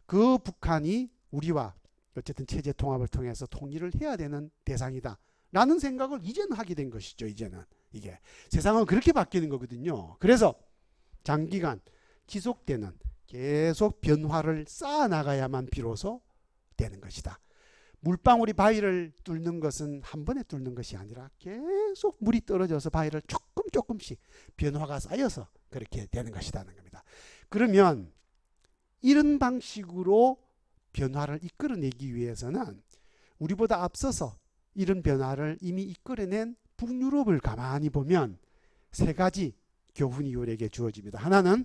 그 북한이 우리와 어쨌든 체제 통합을 통해서 통일을 해야 되는 대상이다 라는 생각을 이제는 하게 된 것이죠. 이제는 이게 세상은 그렇게 바뀌는 거거든요. 그래서 장기간 지속되는 계속 변화를 쌓아나가야만 비로소 되는 것이다. 물방울이 바위를 뚫는 것은 한 번에 뚫는 것이 아니라 계속 물이 떨어져서 바위를 조금씩 변화가 쌓여서 그렇게 되는 것이라는 겁니다. 그러면 이런 방식으로 변화를 이끌어내기 위해서는 우리보다 앞서서 이런 변화를 이미 이끌어낸 북유럽을 가만히 보면 세 가지 교훈이 우리에게 주어집니다. 하나는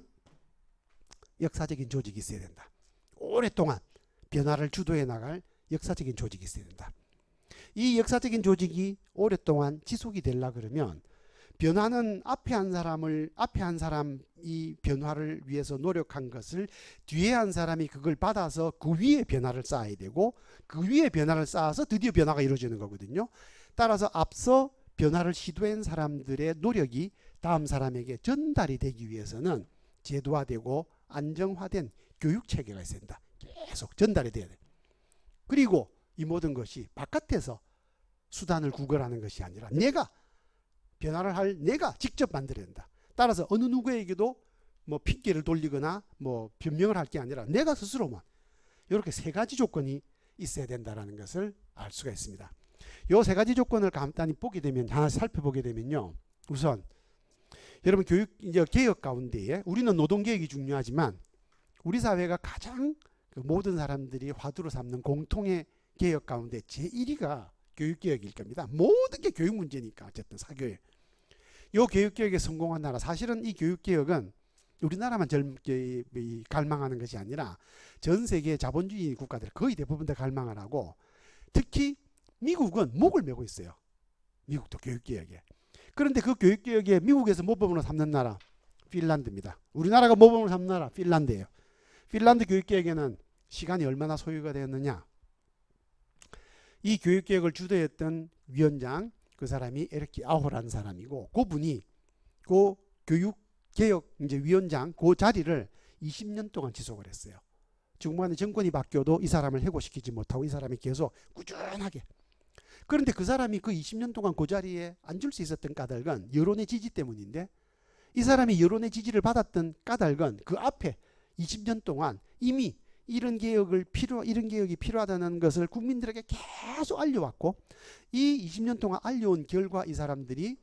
역사적인 조직이 있어야 된다. 오랫동안 변화를 주도해 나갈 역사적인 조직이 있어야 된다. 이 역사적인 조직이 오랫동안 지속이 되려 그러면 변화는 앞에 한 사람이 변화를 위해서 노력한 것을 뒤에 한 사람이 그걸 받아서 그 위에 변화를 쌓아야 되고 그 위에 변화를 쌓아서 드디어 변화가 이루어지는 거거든요. 따라서 앞서 변화를 시도한 사람들의 노력이 다음 사람에게 전달이 되기 위해서는 제도화되고 안정화된 교육체계가 있어야 된다. 계속 전달이 돼야 돼. 그리고 이 모든 것이 바깥에서 수단을 구걸하는 것이 아니라 내가 변화를 할 내가 직접 만들어야 된다. 따라서 어느 누구에게도 핑계를 돌리거나 변명을 할 게 아니라 내가 스스로만 이렇게 세 가지 조건이 있어야 된다는 것을 알 수가 있습니다. 이 세 가지 조건을 간단히 보게 되면 하나씩 살펴보게 되면요. 우선 여러분 개혁 가운데에 우리는 노동개혁이 중요하지만 우리 사회가 가장 모든 사람들이 화두로 삼는 공통의 개혁 가운데 제1위가 교육개혁일 겁니다. 모든 게 교육 문제니까 어쨌든 사교육. 이 교육개혁에 성공한 나라 사실은 이 교육개혁은 우리나라만 갈망하는 것이 아니라 전 세계 자본주의 국가들 거의 대부분 다 갈망을 하고, 특히 미국은 목을 메고 있어요. 미국도 교육개혁에. 그런데 그 교육개혁에 미국에서 모범으로 삼는 나라 핀란드입니다. 우리나라가 모범으로 삼는 나라 핀란드예요. 핀란드 교육개혁에는 시간이 얼마나 소요가 되었느냐. 이 교육개혁을 주도했던 위원장, 그 사람이 에르키 아호라는 사람이고, 그분이 그 교육개혁 이제 위원장 그 자리를 20년 동안 지속을 했어요. 중간에 정권이 바뀌어도 이 사람을 해고시키지 못하고 이 사람이 계속 꾸준하게. 그런데 그 사람이 그 20년 동안 그 자리에 앉을 수 있었던 까닭은 여론의 지지 때문인데, 이 사람이 여론의 지지를 받았던 까닭은 그 앞에 20년 동안 이미 이런 개혁이 필요하다는 것을 국민들에게 계속 알려왔고, 이 20년 동안 알려온 결과 이 사람이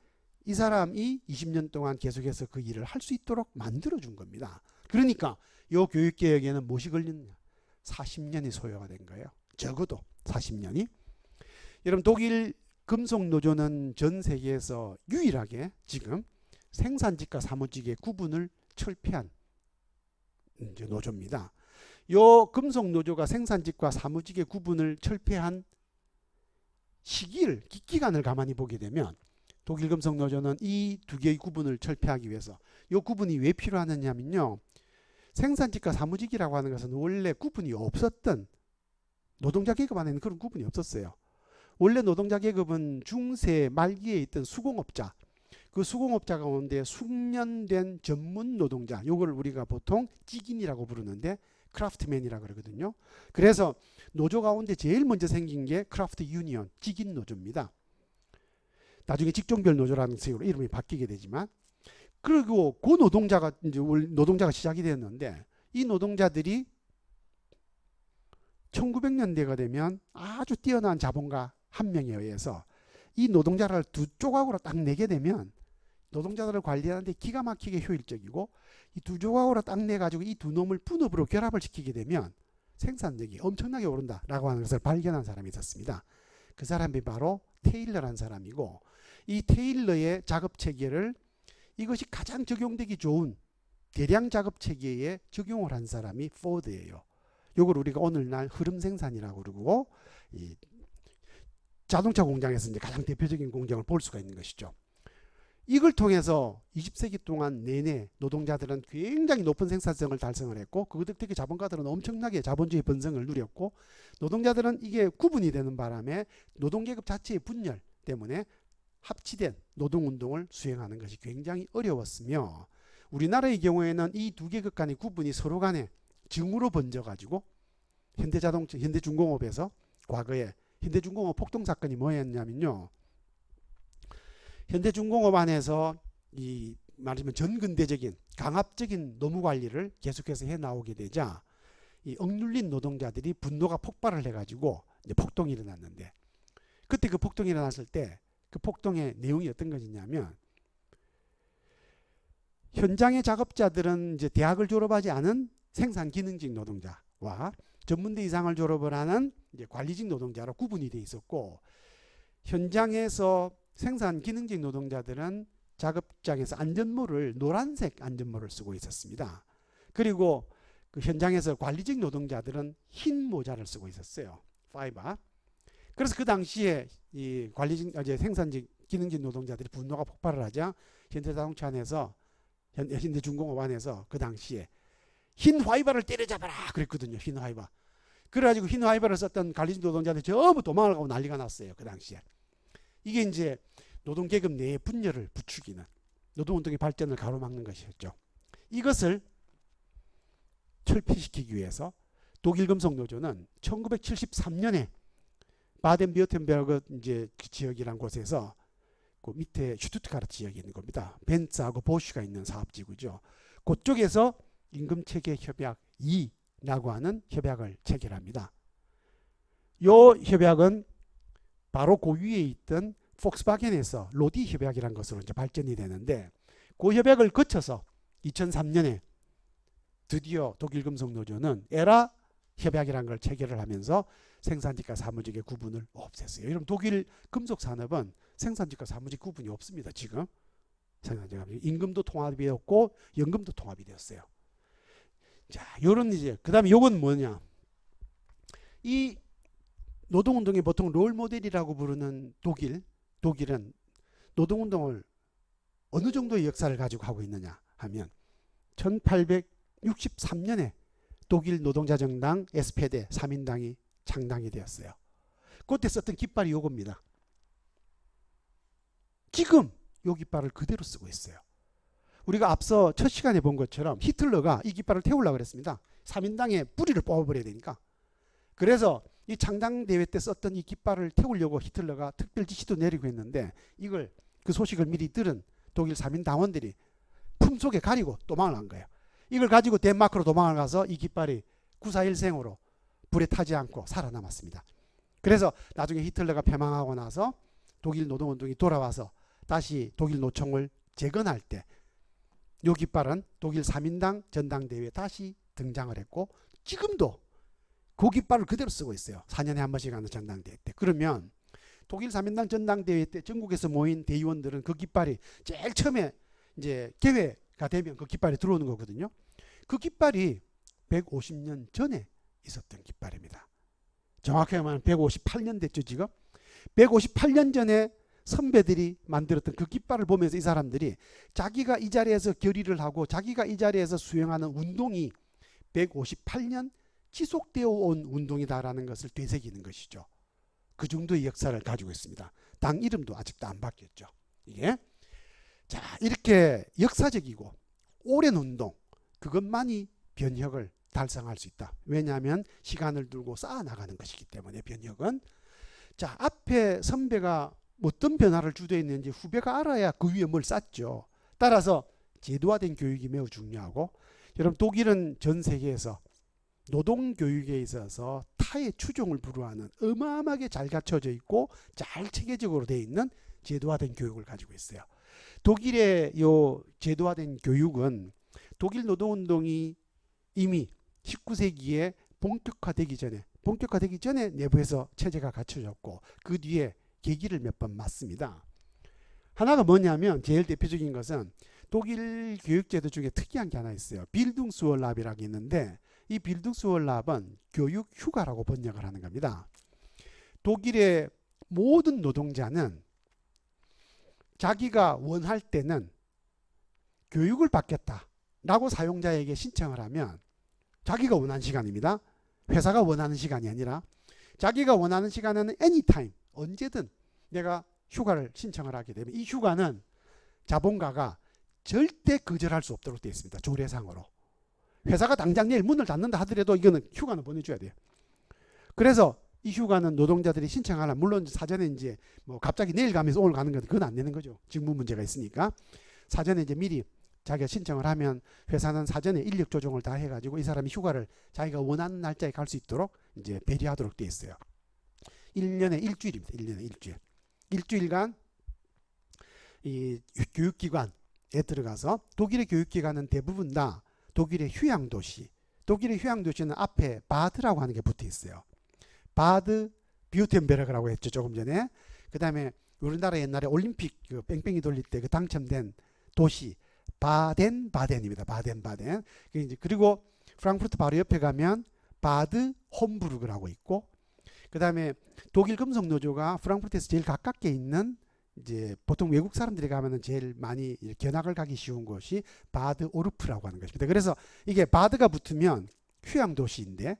20년 동안 계속해서 그 일을 할 수 있도록 만들어준 겁니다. 그러니까 이 교육개혁에는 무엇이 걸렸냐? 40년이 소요가 된 거예요. 적어도 40년이. 여러분, 독일 금속노조는 전 세계에서 유일하게 지금 생산직과 사무직의 구분을 철폐한 이제 노조입니다. 요 금속노조가 생산직과 사무직의 구분을 철폐한 기간을 가만히 보게 되면, 독일 금속노조는 이 두 개의 구분을 철폐하기 위해서, 요 구분이 왜 필요하느냐면요, 생산직과 사무직이라고 하는 것은 원래 구분이 없었던, 노동자 계급 안에는 그런 구분이 없었어요. 원래 노동자 계급은 중세 말기에 있던 수공업자, 그 수공업자 가운데 숙련된 전문 노동자, 요걸 우리가 보통 직인이라고 부르는데 크라프트맨이라고 그러거든요. 그래서 노조 가운데 제일 먼저 생긴 게 크라프트 유니언, 직인 노조입니다. 나중에 직종별 노조라는 식으로 이름이 바뀌게 되지만, 그리고 그 노동자가 시작이 되었는데, 이 노동자들이 1900년대가 되면 아주 뛰어난 자본가 한 명에 의해서 이 노동자를 두 조각으로 딱 내게 되면, 노동자들을 관리하는데 기가 막히게 효율적이고, 이 두 조각으로 딱 내가지고 이 두 놈을 분업으로 결합을 시키게 되면 생산력이 엄청나게 오른다라고 하는 것을 발견한 사람이 있었습니다. 그 사람이 바로 테일러라는 사람이고, 이 테일러의 작업체계를, 이것이 가장 적용되기 좋은 대량 작업체계에 적용을 한 사람이 포드예요. 이걸 우리가 오늘날 흐름 생산이라고 그러고, 이 자동차 공장에서 이제 가장 대표적인 공장을 볼 수가 있는 것이죠. 이걸 통해서 20세기 동안 내내 노동자들은 굉장히 높은 생산성을 달성을 했고, 특히 자본가들은 엄청나게 자본주의 번성을 누렸고, 노동자들은 이게 구분이 되는 바람에 노동계급 자체의 분열 때문에 합치된 노동운동을 수행하는 것이 굉장히 어려웠으며, 우리나라의 경우에는 이 두 계급 간의 구분이 서로 간에 증오로 번져가지고, 현대중공업에서 과거에 현대중공업 폭동사건이 뭐였냐면요, 현대중공업 안에서 말하자면 전근대적인 강압적인 노무관리를 계속해서 해나오게 되자, 이 억눌린 노동자들이 분노가 폭발을 해가지고 이제 폭동이 일어났는데, 그때 그 폭동이 일어났을 때 그 폭동의 내용이 어떤 것이냐면, 현장의 작업자들은 이제 대학을 졸업하지 않은 생산 기능직 노동자와 전문대 이상을 졸업을 하는 이제 관리직 노동자로 구분이 돼 있었고, 현장에서 생산 기능직 노동자들은 작업장에서 노란색 안전모를 쓰고 있었습니다. 그리고 그 현장에서 관리직 노동자들은 흰 모자를 쓰고 있었어요. 파이바. 그래서 그 당시에 이 생산직 기능직 노동자들이 분노가 폭발을 하자, 현대자동차 안에서 현대중공업 안에서 그 당시에 흰 화이바를 때려잡아라 그랬거든요. 흰 화이바. 그래가지고 흰 화이바를 썼던 관리직 노동자들이 전부 도망을 가고 난리가 났어요. 그 당시에. 이게 이제 노동계급 내의 분열을 부추기는, 노동운동의 발전을 가로막는 것이었죠. 이것을 철폐시키기 위해서 독일 금속노조는 1973년에 바덴비어텐베르그 이제 그 지역이란 곳에서, 그 밑에 슈투트가르트 지역에 있는 겁니다. 벤츠하고 보쉬가 있는 사업지구죠. 그쪽에서 임금체계 협약 2라고 하는 협약을 체결합니다. 이 협약은 바로 그 위에 있던 폭스바겐에서 로디 협약이라는 것으로 이제 발전이 되는데, 그 협약을 거쳐서 2003년에 드디어 독일 금속노조는 에라 협약이라는 걸 체결을 하면서 생산직과 사무직의 구분을 없앴어요. 여러분, 독일 금속 산업은 생산직과 사무직 구분이 없습니다. 지금 임금도 통합이 되었고 연금도 통합이 되었어요. 자, 요런 이제 그다음에 요건 뭐냐? 이 노동운동의 보통 롤 모델이라고 부르는 독일은 노동운동을 어느 정도의 역사를 가지고 하고 있느냐 하면 1863년에 독일 노동자정당 SPD 3인당이 창당이 되었어요. 그때 썼던 깃발이 요겁니다. 지금 요 깃발을 그대로 쓰고 있어요. 우리가 앞서 첫 시간에 본 것처럼 히틀러가 이 깃발을 태우려고 그랬습니다. 3인당의 뿌리를 뽑아버려야 되니까. 그래서 이 창당대회 때 썼던 이 깃발을 태우려고 히틀러가 특별 지시도 내리고 했는데 이걸 그 소식을 미리 들은 독일 3인 당원들이 품속에 가리고 도망을 간 거예요. 이걸 가지고 덴마크로 도망을 가서 이 깃발이 9.4일생으로 불에 타지 않고 살아남았습니다. 그래서 나중에 히틀러가 패망하고 나서 독일 노동운동이 돌아와서 다시 독일 노총을 재건할 때 이 깃발은 독일 3인당 전당대회에 다시 등장을 했고 지금도 그 깃발을 그대로 쓰고 있어요. 4년에 한 번씩 하는 전당대회 때. 그러면 독일 3인당 전당대회 때 전국에서 모인 대의원들은 그 깃발이 제일 처음에 이제 개회가 되면 그 깃발이 들어오는 거거든요. 그 깃발이 150년 전에 있었던 깃발입니다. 정확하게 말하면 158년 됐죠 지금. 158년 전에 선배들이 만들었던 그 깃발을 보면서 이 사람들이 자기가 이 자리에서 결의를 하고 자기가 이 자리에서 수행하는 운동이 158년 지속되어 온 운동이다라는 것을 되새기는 것이죠. 그 정도의 역사를 가지고 있습니다. 당 이름도 아직도 안 바뀌었죠. 이게 자 이렇게 역사적이고 오랜 운동 그것만이 변혁을 달성할 수 있다. 왜냐하면 시간을 두고 쌓아나가는 것이기 때문에 변혁은 자 앞에 선배가 어떤 변화를 주도했는지 후배가 알아야 그 위에 뭘 쌓죠. 따라서 제도화된 교육이 매우 중요하고 여러분 독일은 전 세계에서 노동교육에 있어서 타의 추종을 불허하는 어마어마하게 잘 갖춰져 있고 잘 체계적으로 되어 있는 제도화된 교육을 가지고 있어요. 독일의 요 제도화된 교육은 독일 노동운동이 이미 19세기에 본격화되기 전에 내부에서 체제가 갖춰졌고 그 뒤에 계기를 몇 번 맞습니다. 하나가 뭐냐면 제일 대표적인 것은 독일 교육제도 중에 특이한 게 하나 있어요. 빌둥스월랍이라고 있는데 이 빌둥스월랍은 교육 휴가라고 번역을 하는 겁니다. 독일의 모든 노동자는 자기가 원할 때는 교육을 받겠다라고 사용자에게 신청을 하면 자기가 원하는 시간입니다. 회사가 원하는 시간이 아니라 자기가 원하는 시간에는 anytime 언제든 내가 휴가를 신청을 하게 되면 이 휴가는 자본가가 절대 거절할 수 없도록 되어 있습니다. 조례상으로. 회사가 당장 내일 문을 닫는다 하더라도 이거는 휴가는 보내줘야 돼요. 그래서 이 휴가는 노동자들이 신청하라. 물론 사전에 이제 뭐 갑자기 내일 가면서 오늘 가는 건 그건 안 되는 거죠. 직무 문제가 있으니까. 사전에 이제 미리 자기가 신청을 하면 회사는 사전에 인력 조정을 다 해가지고 이 사람이 휴가를 자기가 원하는 날짜에 갈 수 있도록 이제 배려하도록 되어 있어요. 1년에 일주일입니다. 1년에 일주일. 일주일간 이 교육기관에 들어가서 독일의 교육기관은 대부분 다 독일의 휴양도시. 독일의 휴양도시는 앞에 바드라고 하는 게 붙어 있어요. 바드 뷰텐베르크라고 했죠. 조금 전에. 그 다음에 우리나라 옛날에 올림픽 그 뺑뺑이 돌릴 때 그 당첨된 도시 바덴바덴입니다. 바덴바덴. 그리고 프랑크푸르트 바로 옆에 가면 바드 홈부르그라고 있고 그 다음에 독일 금속노조가 프랑크푸르트에서 제일 가깝게 있는 이제 보통 외국 사람들이 가면은 제일 많이 견학을 가기 쉬운 곳이 바드 오르프라고 하는 것입니다. 그래서 이게 바드가 붙으면 휴양 도시인데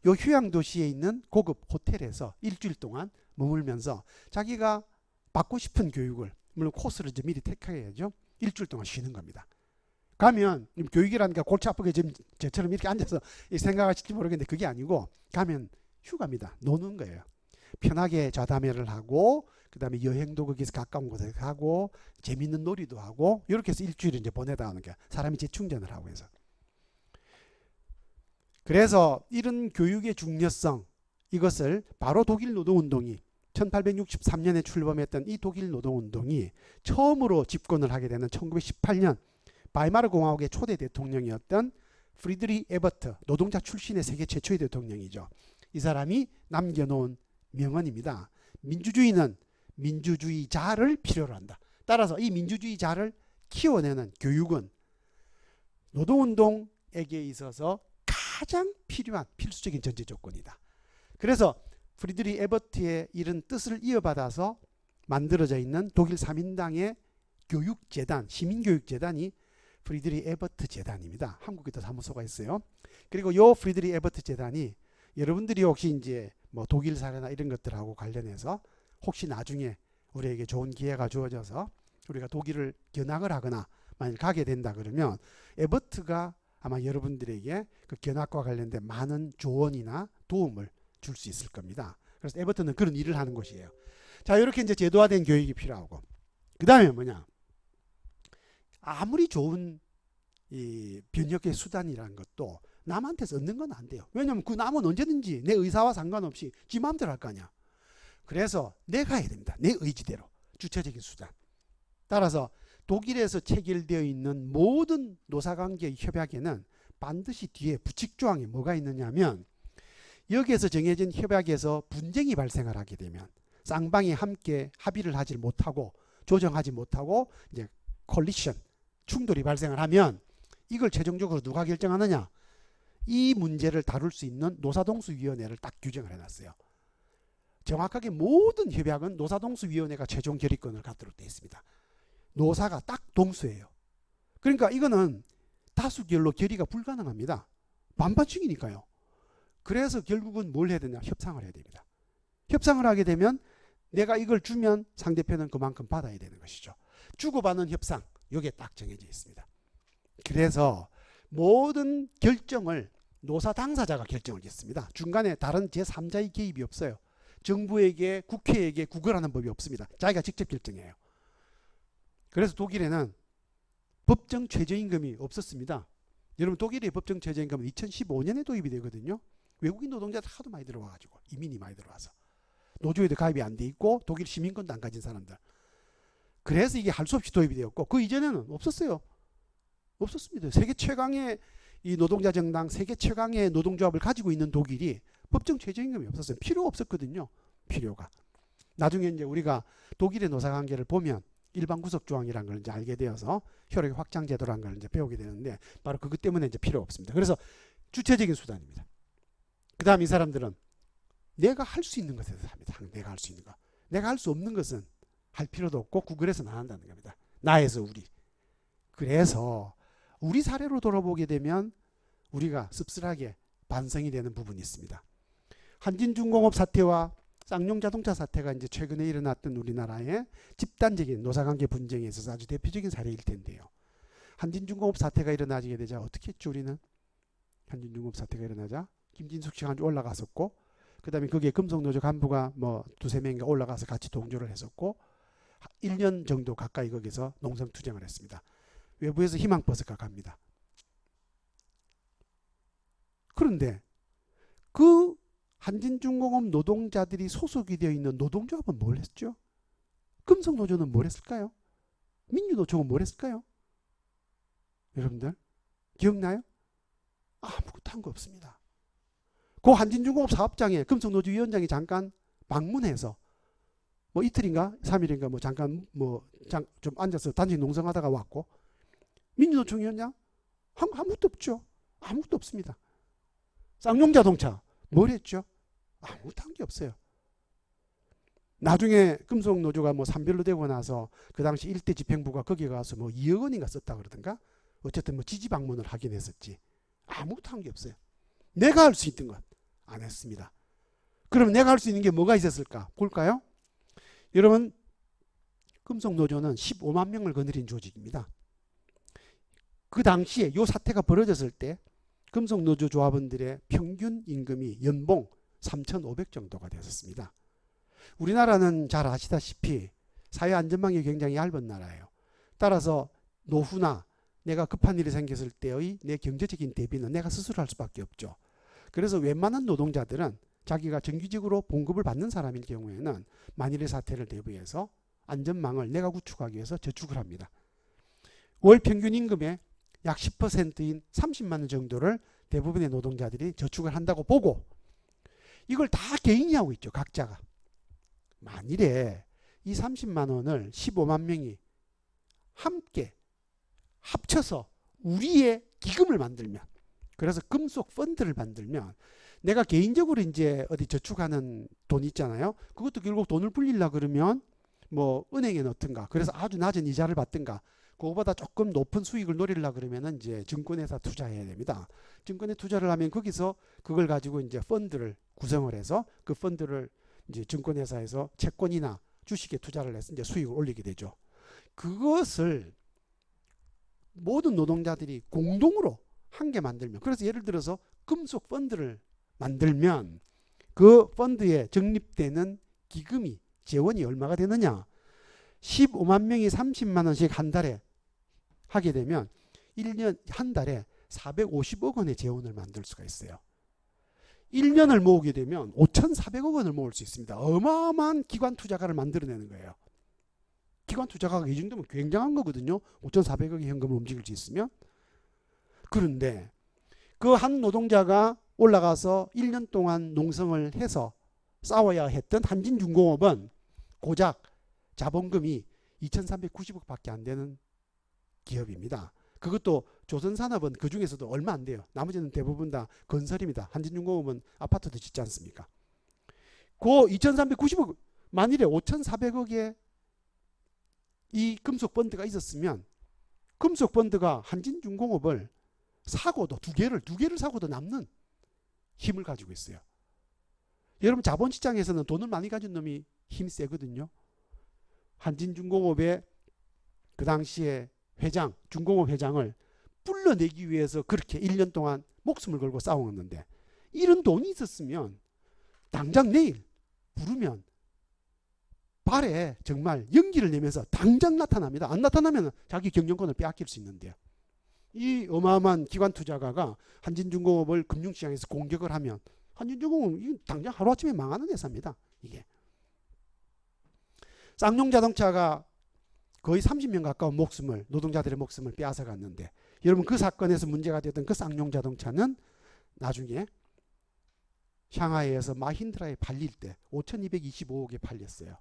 이 휴양 도시에 있는 고급 호텔에서 일주일 동안 머물면서 자기가 받고 싶은 교육을 물론 코스를 이제 미리 택해야죠. 일주일 동안 쉬는 겁니다. 가면 교육이라는 게 골치 아프게 지금 저처럼 이렇게 앉아서 생각하실지 모르겠는데 그게 아니고 가면 휴가입니다. 노는 거예요. 편하게 좌담회를 하고 그 다음에 여행도 거기서 가까운 곳에 가고 재밌는 놀이도 하고 이렇게 해서 일주일을 이제 보내다 하는 게 사람이 재충전을 하고 해서 그래서 이런 교육의 중요성 이것을 바로 독일 노동운동이 1863년에 출범했던 이 독일 노동운동이 처음으로 집권을 하게 되는 1918년 바이마르 공화국의 초대 대통령이었던 프리드리 에버트 노동자 출신의 세계 최초의 대통령이죠. 이 사람이 남겨놓은 명언입니다. 민주주의는 민주주의자를 필요로 한다. 따라서 이 민주주의자를 키워내는 교육은 노동운동에게 있어서 가장 필요한 필수적인 전제 조건이다. 그래서 프리드리 에버트의 이런 뜻을 이어받아서 만들어져 있는 독일 3인당의 교육재단, 시민교육재단이 프리드리 에버트 재단입니다. 한국에도 사무소가 있어요. 그리고 요 프리드리 에버트 재단이 여러분들이 혹시 이제 뭐 독일 사례나 이런 것들하고 관련해서 혹시 나중에 우리에게 좋은 기회가 주어져서 우리가 독일을 견학을 하거나 만일 가게 된다 그러면 에버트가 아마 여러분들에게 그 견학과 관련된 많은 조언이나 도움을 줄 수 있을 겁니다. 그래서 에버트는 그런 일을 하는 곳이에요. 자, 이렇게 이제 제도화된 교육이 필요하고, 그 다음에 뭐냐? 아무리 좋은 이 변혁의 수단이라는 것도 남한테서 얻는 건 안 돼요. 왜냐하면 그 남은 언제든지 내 의사와 상관없이 지 마음대로 할 거 아니야. 그래서 내가 해야 됩니다. 내 의지대로. 주체적인 수단. 따라서 독일에서 체결되어 있는 모든 노사관계 협약에는 반드시 뒤에 부칙조항이 뭐가 있느냐면, 여기에서 정해진 협약에서 분쟁이 발생을 하게 되면 쌍방이 함께 합의를 하지 못하고 조정하지 못하고 이제 콜리션, 충돌이 발생을 하면 이걸 최종적으로 누가 결정하느냐? 이 문제를 다룰 수 있는 노사동수위원회를 딱 규정을 해놨어요. 정확하게 모든 협약은 노사동수위원회가 최종 결의권을 갖도록 되어 있습니다. 노사가 딱 동수예요. 그러니까 이거는 다수결로 결의가 불가능합니다. 반반씩이니까요. 그래서 결국은 뭘 해야 되냐? 협상을 해야 됩니다. 협상을 하게 되면 내가 이걸 주면 상대편은 그만큼 받아야 되는 것이죠. 주고받는 협상, 이게 딱 정해져 있습니다. 그래서 모든 결정을 노사 당사자가 결정을 했습니다. 중간에 다른 제3자의 개입이 없어요. 정부에게, 국회에게 구걸하는 법이 없습니다. 자기가 직접 결정해요. 그래서 독일에는 법정 최저임금이 없었습니다. 여러분, 독일의 법정 최저임금은 2015년에 도입이 되거든요. 외국인 노동자들 하도 많이 들어와가지고, 이민이 많이 들어와서 노조에도 가입이 안 돼 있고 독일 시민권도 안 가진 사람들. 그래서 이게 할 수 없이 도입이 되었고, 그 이전에는 없었어요. 없었습니다. 세계 최강의 이 노동자 정당, 세계 최강의 노동조합을 가지고 있는 독일이 법정 최저임금이 없었어요. 필요가 없었거든요. 필요가. 나중에 이제 우리가 독일의 노사관계를 보면 일반 구속 조항이라는 걸 이제 알게 되어서 효력 확장 제도라는 걸 이제 배우게 되는데, 바로 그것 때문에 이제 필요 없습니다. 그래서 주체적인 수단입니다. 그다음 이 사람들은 내가 할 수 있는 것에서 합니다. 내가 할 수 있는 거. 내가 할 수 없는 것은 할 필요도 없고 구글에서는 안 한다는 겁니다. 나에서 우리. 그래서 우리 사례로 돌아보게 되면 우리가 씁쓸하게 반성이 되는 부분이 있습니다. 한진중공업 사태와 쌍용자동차 사태가 이제 최근에 일어났던 우리나라의 집단적인 노사관계 분쟁에 있어서 아주 대표적인 사례일 텐데요. 한진중공업 사태가 일어나게 되자 어떻게 했죠, 우리는? 한진중공업 사태가 일어나자 김진숙 씨가 올라갔었고, 그 다음에 거기에 금속노조 간부가 뭐 두세 명인가 올라가서 같이 동조를 했었고, 1년 정도 가까이 거기서 농성투쟁을 했습니다. 외부에서 희망버스가 갑니다. 그런데 그 한진중공업 노동자들이 소속이 되어 있는 노동조합은 뭘 했죠? 금속노조는 뭘 했을까요? 민주노총은 뭘 했을까요? 여러분들 기억나요? 아무것도 한 거 없습니다. 그 한진중공업 사업장에 금속노조 위원장이 잠깐 방문해서 뭐 이틀인가 3일인가 뭐 잠깐 좀 앉아서 단식 농성하다가 왔고, 민주노총 위원장 아무것도 없죠. 아무것도 없습니다. 쌍용자동차 뭘 했죠? 아무것도 한 게 없어요. 나중에 금속노조가 뭐 산별로 되고 나서 그 당시 일대 집행부가 거기 가서 뭐 2억 원인가 썼다 그러던가, 어쨌든 뭐 지지 방문을 하긴 했었지. 아무것도 한 게 없어요. 내가 할 수 있던 것 안 했습니다. 그럼 내가 할 수 있는 게 뭐가 있었을까? 볼까요? 여러분, 금속노조는 15만 명을 거느린 조직입니다. 그 당시에 이 사태가 벌어졌을 때 금속노조 조합원들의 평균 임금이 연봉 3,500 정도가 되었습니다. 우리나라는 잘 아시다시피 사회 안전망이 굉장히 얇은 나라예요. 따라서 노후나 내가 급한 일이 생겼을 때의 내 경제적인 대비는 내가 스스로 할 수밖에 없죠. 그래서 웬만한 노동자들은 자기가 정기적으로 봉급을 받는 사람일 경우에는 만일의 사태를 대비해서 안전망을 내가 구축하기 위해서 저축을 합니다. 월 평균 임금의 약 10%인 30만 원 정도를 대부분의 노동자들이 저축을 한다고 보고, 이걸 다 개인이 하고 있죠. 각자가. 만일에 이 30만 원을 15만 명이 함께 합쳐서 우리의 기금을 만들면, 그래서 금속 펀드를 만들면 내가 개인적으로 이제 어디 저축하는 돈 있잖아요. 그것도 결국 돈을 불리려 그러면 뭐 은행에 넣든가, 그래서 아주 낮은 이자를 받든가, 그거보다 조금 높은 수익을 노리려 그러면은 이제 증권회사 투자해야 됩니다. 증권에 투자를 하면 거기서 그걸 가지고 이제 펀드를 구성을 해서 그 펀드를 이제 증권회사에서 채권이나 주식에 투자를 해서 이제 수익을 올리게 되죠. 그것을 모든 노동자들이 공동으로 한 개 만들면, 그래서 예를 들어서 금속 펀드를 만들면 그 펀드에 적립되는 기금이, 재원이 얼마가 되느냐? 15만 명이 30만 원씩 한 달에 하게 되면 1년 한 달에 450억 원의 재원을 만들 수가 있어요. 1년을 모으게 되면 5,400억 원을 모을 수 있습니다. 어마어마한 기관 투자가를 만들어내는 거예요. 기관 투자가가 이 정도면 굉장한 거거든요. 5,400억의 현금을 움직일 수 있으면. 그런데 그 한 노동자가 올라가서 1년 동안 농성을 해서 싸워야 했던 한진중공업은 고작 자본금이 2,390억 밖에 안 되는 기업입니다. 그것도 조선산업은 그 중에서도 얼마 안 돼요. 나머지는 대부분 다 건설입니다. 한진중공업은 아파트도 짓지 않습니까? 그 2,390억, 만일에 5,400억의 이 금속 펀드가 있었으면 금속 펀드가 한진중공업을 사고도 두 개를 사고도 남는 힘을 가지고 있어요. 여러분, 자본시장에서는 돈을 많이 가진 놈이 힘이 세거든요. 한진중공업의 그 당시에 회장, 중공업 회장을 불러내기 위해서 그렇게 1년 동안 목숨을 걸고 싸웠는데, 이런 돈이 있었으면 당장 내일 부르면 발에 정말 연기를 내면서 당장 나타납니다. 안 나타나면 자기 경영권을 빼앗길 수 있는데요. 이 어마어마한 기관 투자가가 한진중공업을 금융시장에서 공격을 하면 한진중공업은 당장 하루아침에 망하는 회사입니다. 이게 쌍용자동차가 거의 30명 가까운 목숨을, 노동자들의 목숨을 빼앗아 갔는데, 여러분 그 사건에서 문제가 되었던 그 쌍용자동차는 나중에 샹하이에서 마힌드라에 팔릴 때 5,225억에 팔렸어요.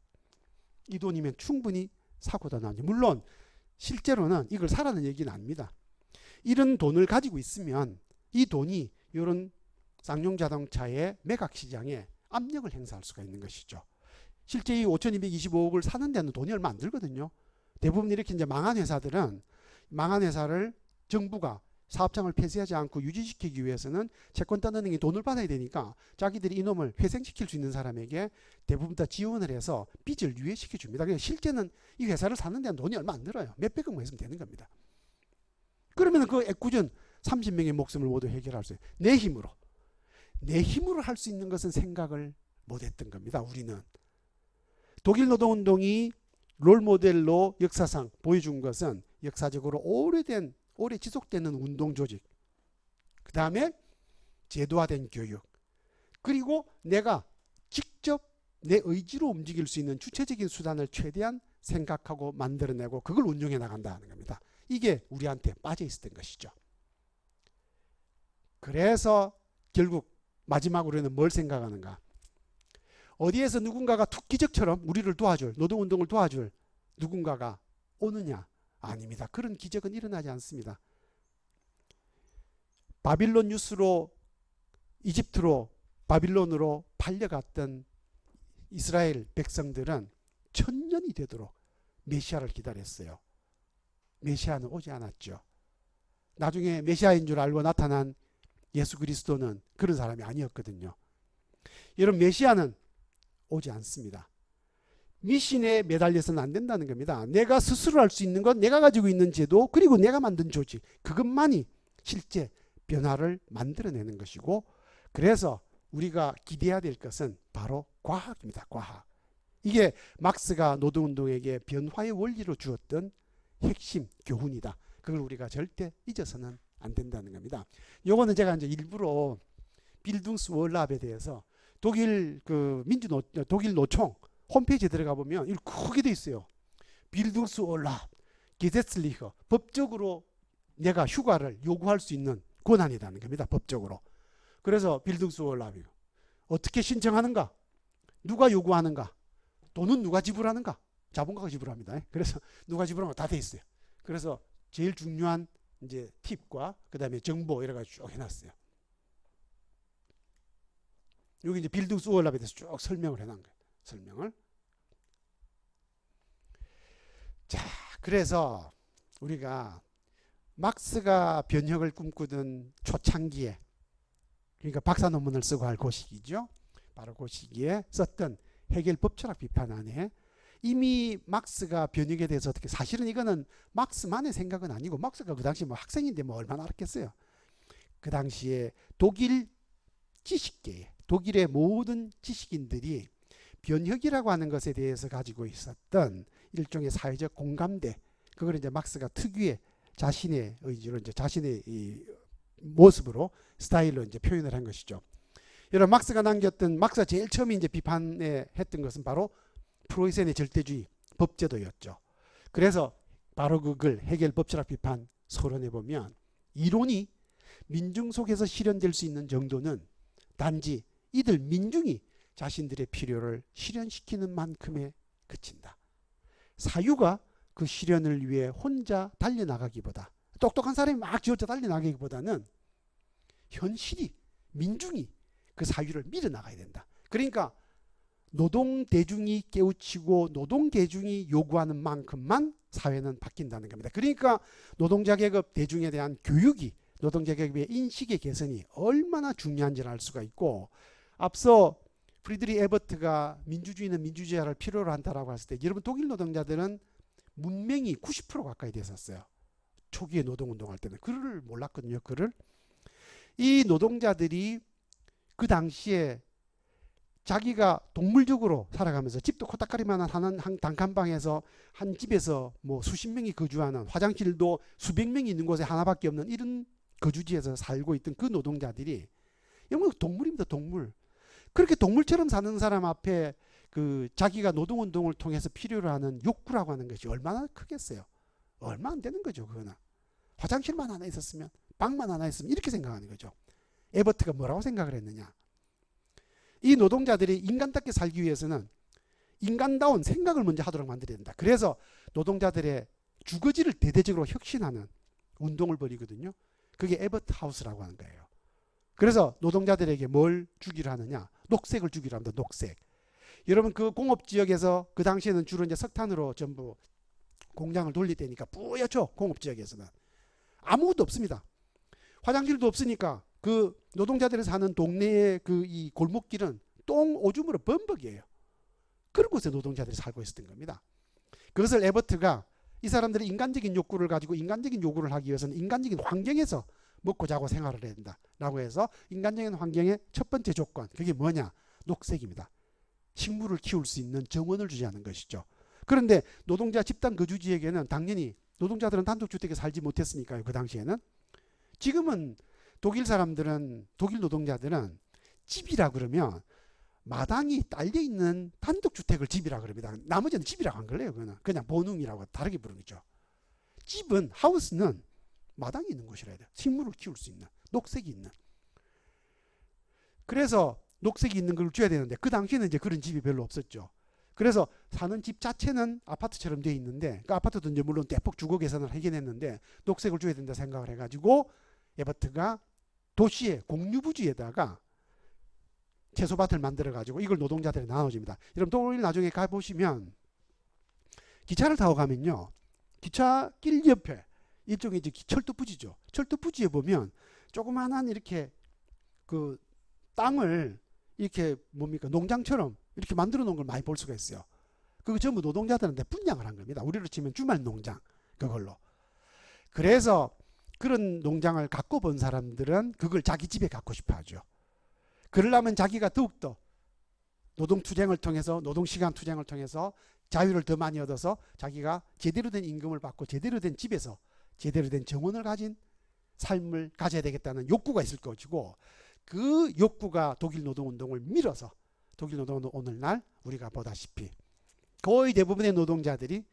이 돈이면 충분히 사고도 나죠. 물론 실제로는 이걸 사라는 얘기는 아닙니다. 이런 돈을 가지고 있으면 이 돈이 이런 쌍용자동차의 매각시장에 압력을 행사할 수가 있는 것이죠. 실제 이 5,225억을 사는 데는 돈이 얼마 안 들거든요. 대부분 이렇게 이제 망한 회사들은, 망한 회사를 정부가 사업장을 폐쇄하지 않고 유지시키기 위해서는 채권단 은행이 돈을 받아야 되니까 자기들이 이놈을 회생시킬 수 있는 사람에게 대부분 다 지원을 해서 빚을 유예시켜 줍니다. 그러니까 실제는 이 회사를 사는 데는 돈이 얼마 안 들어요. 몇백억만 있으면 되는 겁니다. 그러면 그 애꿎은 30명의 목숨을 모두 해결할 수 있어요. 내 힘으로 할 수 있는 것은 생각을 못했던 겁니다. 우리는. 독일 노동운동이 롤모델로 역사상 보여준 것은 역사적으로 오래 지속되는 운동조직, 그 다음에 제도화된 교육, 그리고 내가 직접 내 의지로 움직일 수 있는 주체적인 수단을 최대한 생각하고 만들어내고 그걸 운용해 나간다는 겁니다. 이게 우리한테 빠져 있었던 것이죠. 그래서 결국 마지막으로는 뭘 생각하는가? 어디에서 누군가가 투기적처럼 우리를 도와줄, 노동운동을 도와줄 누군가가 오느냐? 아닙니다. 그런 기적은 일어나지 않습니다. 바빌론 유스로 이집트로, 바빌론으로 팔려갔던 이스라엘 백성들은 1000년이 되도록 메시아를 기다렸어요. 메시아는 오지 않았죠. 나중에 메시아인 줄 알고 나타난 예수 그리스도는 그런 사람이 아니었거든요. 여러분, 메시아는 오지 않습니다. 미신에 매달려서는 안 된다는 겁니다. 내가 스스로 할 수 있는 건 내가 가지고 있는 제도, 그리고 내가 만든 조직, 그것만이 실제 변화를 만들어내는 것이고, 그래서 우리가 기대해야 될 것은 바로 과학입니다. 과학. 이게 막스가 노동운동에게 변화의 원리로 주었던 핵심 교훈이다. 그걸 우리가 절대 잊어서는 안 된다는 겁니다. 요거는 제가 이제 일부러 빌둥스월랍에 대해서 독일 독일 노총 홈페이지에 들어가 보면 이렇게 크게 돼 있어요. 빌둥스월랍, 게세슬리허, 법적으로 내가 휴가를 요구할 수 있는 권한이라는 겁니다. 법적으로. 그래서 빌둥스월랍이 어떻게 신청하는가? 누가 요구하는가? 돈은 누가 지불하는가? 자본가가 지불합니다. 그래서 누가 지불하는가 다 돼 있어요. 그래서 제일 중요한 이제 팁과 그다음에 정보 여러 가지 쭉 해놨어요. 여기 이제 빌드스월랍에 대해서 쭉 설명을 해놓은 거예요. 설명을. 자, 그래서 우리가 막스가 변혁을 꿈꾸던 초창기에, 그러니까 박사 논문을 쓰고 할 그 시기죠. 바로 그 시기에 썼던 헤겔 법철학 비판 안에 이미 막스가 변혁에 대해서 어떻게, 사실은 이거는 막스만의 생각은 아니고, 막스가 그 당시 뭐 학생인데 뭐 얼마나 알았겠어요. 그 당시에 독일 지식계, 독일의 모든 지식인들이 변혁이라고 하는 것에 대해서 가지고 있었던 일종의 사회적 공감대, 그걸 이제 막스가 특유의 자신의 의지로, 이제 자신의 이 모습으로, 스타일로 이제 표현을 한 것이죠. 여러분, 막스가 남겼던, 막스가 제일 처음에 이제 비판에 했던 것은 바로 프로이센의 절대주의 법제도였죠. 그래서 바로 그걸 헤겔 법철학 비판 서론에 보면, 이론이 민중 속에서 실현될 수 있는 정도는 단지 이들 민중이 자신들의 필요를 실현시키는 만큼에 그친다. 사유가 그 실현을 위해 혼자 달려나가기보다, 똑똑한 사람이 막 지어져 달려나가기보다는 현실이, 민중이 그 사유를 밀어나가야 된다. 그러니까 노동대중이 깨우치고 노동대중이 요구하는 만큼만 사회는 바뀐다는 겁니다. 그러니까 노동자계급 대중에 대한 교육이, 노동자계급의 인식의 개선이 얼마나 중요한지를 알 수가 있고, 앞서 프리드리 에버트가 민주주의는 민주주의를 필요로 한다라고 했을 때, 여러분 독일 노동자들은 문맹이 90% 가까이 됐었어요. 초기에 노동운동할 때는. 그를 몰랐거든요. 그를. 이 노동자들이 그 당시에 자기가 동물적으로 살아가면서, 집도 코딱가리만 하는 한 단칸방에서 한 집에서 뭐 수십 명이 거주하는, 화장실도 수백 명이 있는 곳에 하나밖에 없는 이런 거주지에서 살고 있던 그 노동자들이, 영국 동물입니다. 동물. 그렇게 동물처럼 사는 사람 앞에 그 자기가 노동운동을 통해서 필요로 하는 욕구라고 하는 것이 얼마나 크겠어요. 얼마 안 되는 거죠. 그거는. 화장실만 하나 있었으면, 방만 하나 있으면 이렇게 생각하는 거죠. 에버트가 뭐라고 생각을 했느냐. 이 노동자들이 인간답게 살기 위해서는 인간다운 생각을 먼저 하도록 만들어야 된다. 그래서 노동자들의 주거지를 대대적으로 혁신하는 운동을 벌이거든요. 그게 에버트 하우스라고 하는 거예요. 그래서 노동자들에게 뭘 주기로 하느냐. 녹색을 주기로 합니다. 녹색. 여러분, 그 공업지역에서 그 당시에는 주로 이제 석탄으로 전부 공장을 돌릴 때니까 뿌옇죠. 공업지역에서는. 아무것도 없습니다. 화장실도 없으니까 그 노동자들이 사는 동네의 그 이 골목길은 똥 오줌으로 범벅이에요. 그런 곳에 노동자들이 살고 있었던 겁니다. 그것을 에버트가, 이 사람들이 인간적인 욕구를 가지고 인간적인 요구를 하기 위해서는 인간적인 환경에서 먹고 자고 생활을 해야 된다라고 해서, 인간적인 환경의 첫 번째 조건, 그게 뭐냐? 녹색입니다. 식물을 키울 수 있는 정원을 주자는 것이죠. 그런데 노동자 집단 거주지에게는 당연히 노동자들은 단독주택에 살지 못했으니까요. 그 당시에는. 지금은 독일 사람들은, 독일 노동자들은 집이라 그러면 마당이 딸려 있는 단독주택을 집이라 그럽니다. 나머지는 집이라고 안 그래요. 그냥 본웅이라고 다르게 부르죠. 집은, 하우스는 마당이 있는 곳이라 해야 돼요. 식물을 키울 수 있는, 녹색이 있는. 그래서 녹색이 있는 걸 줘야 되는데, 그 당시에는 이제 그런 집이 별로 없었죠. 그래서 사는 집 자체는 아파트처럼 되어 있는데, 그 아파트도 이제 물론 대폭 주거 개선을 하긴 했는데, 녹색을 줘야 된다 생각을 해가지고 에버트가 도시의 공유부지에다가 채소밭을 만들어가지고 이걸 노동자들이 나눠줍니다. 여러분, 독일 나중에 가보시면 기차를 타고 가면요, 기차길 옆에 일종의 이제 철도부지죠. 철도부지에 보면 조그만한 이렇게 그 땅을 이렇게 뭡니까, 농장처럼 이렇게 만들어 놓은 걸 많이 볼 수가 있어요. 그거 전부 노동자들한테 분양을 한 겁니다. 우리로 치면 주말 농장, 그걸로. 그래서 그런 농장을 갖고 본 사람들은 그걸 자기 집에 갖고 싶어 하죠. 그러려면 자기가 더욱더 노동투쟁을 통해서, 노동시간 투쟁을 통해서 자유를 더 많이 얻어서 자기가 제대로 된 임금을 받고 제대로 된 집에서 제대로 된 정원을 가진 삶을 가져야 되겠다는 욕구가 있을 것이고, 그 욕구가 독일 노동운동을 밀어서, 독일 노동운동 오늘날 우리가 보다시피 거의 대부분의 노동자들이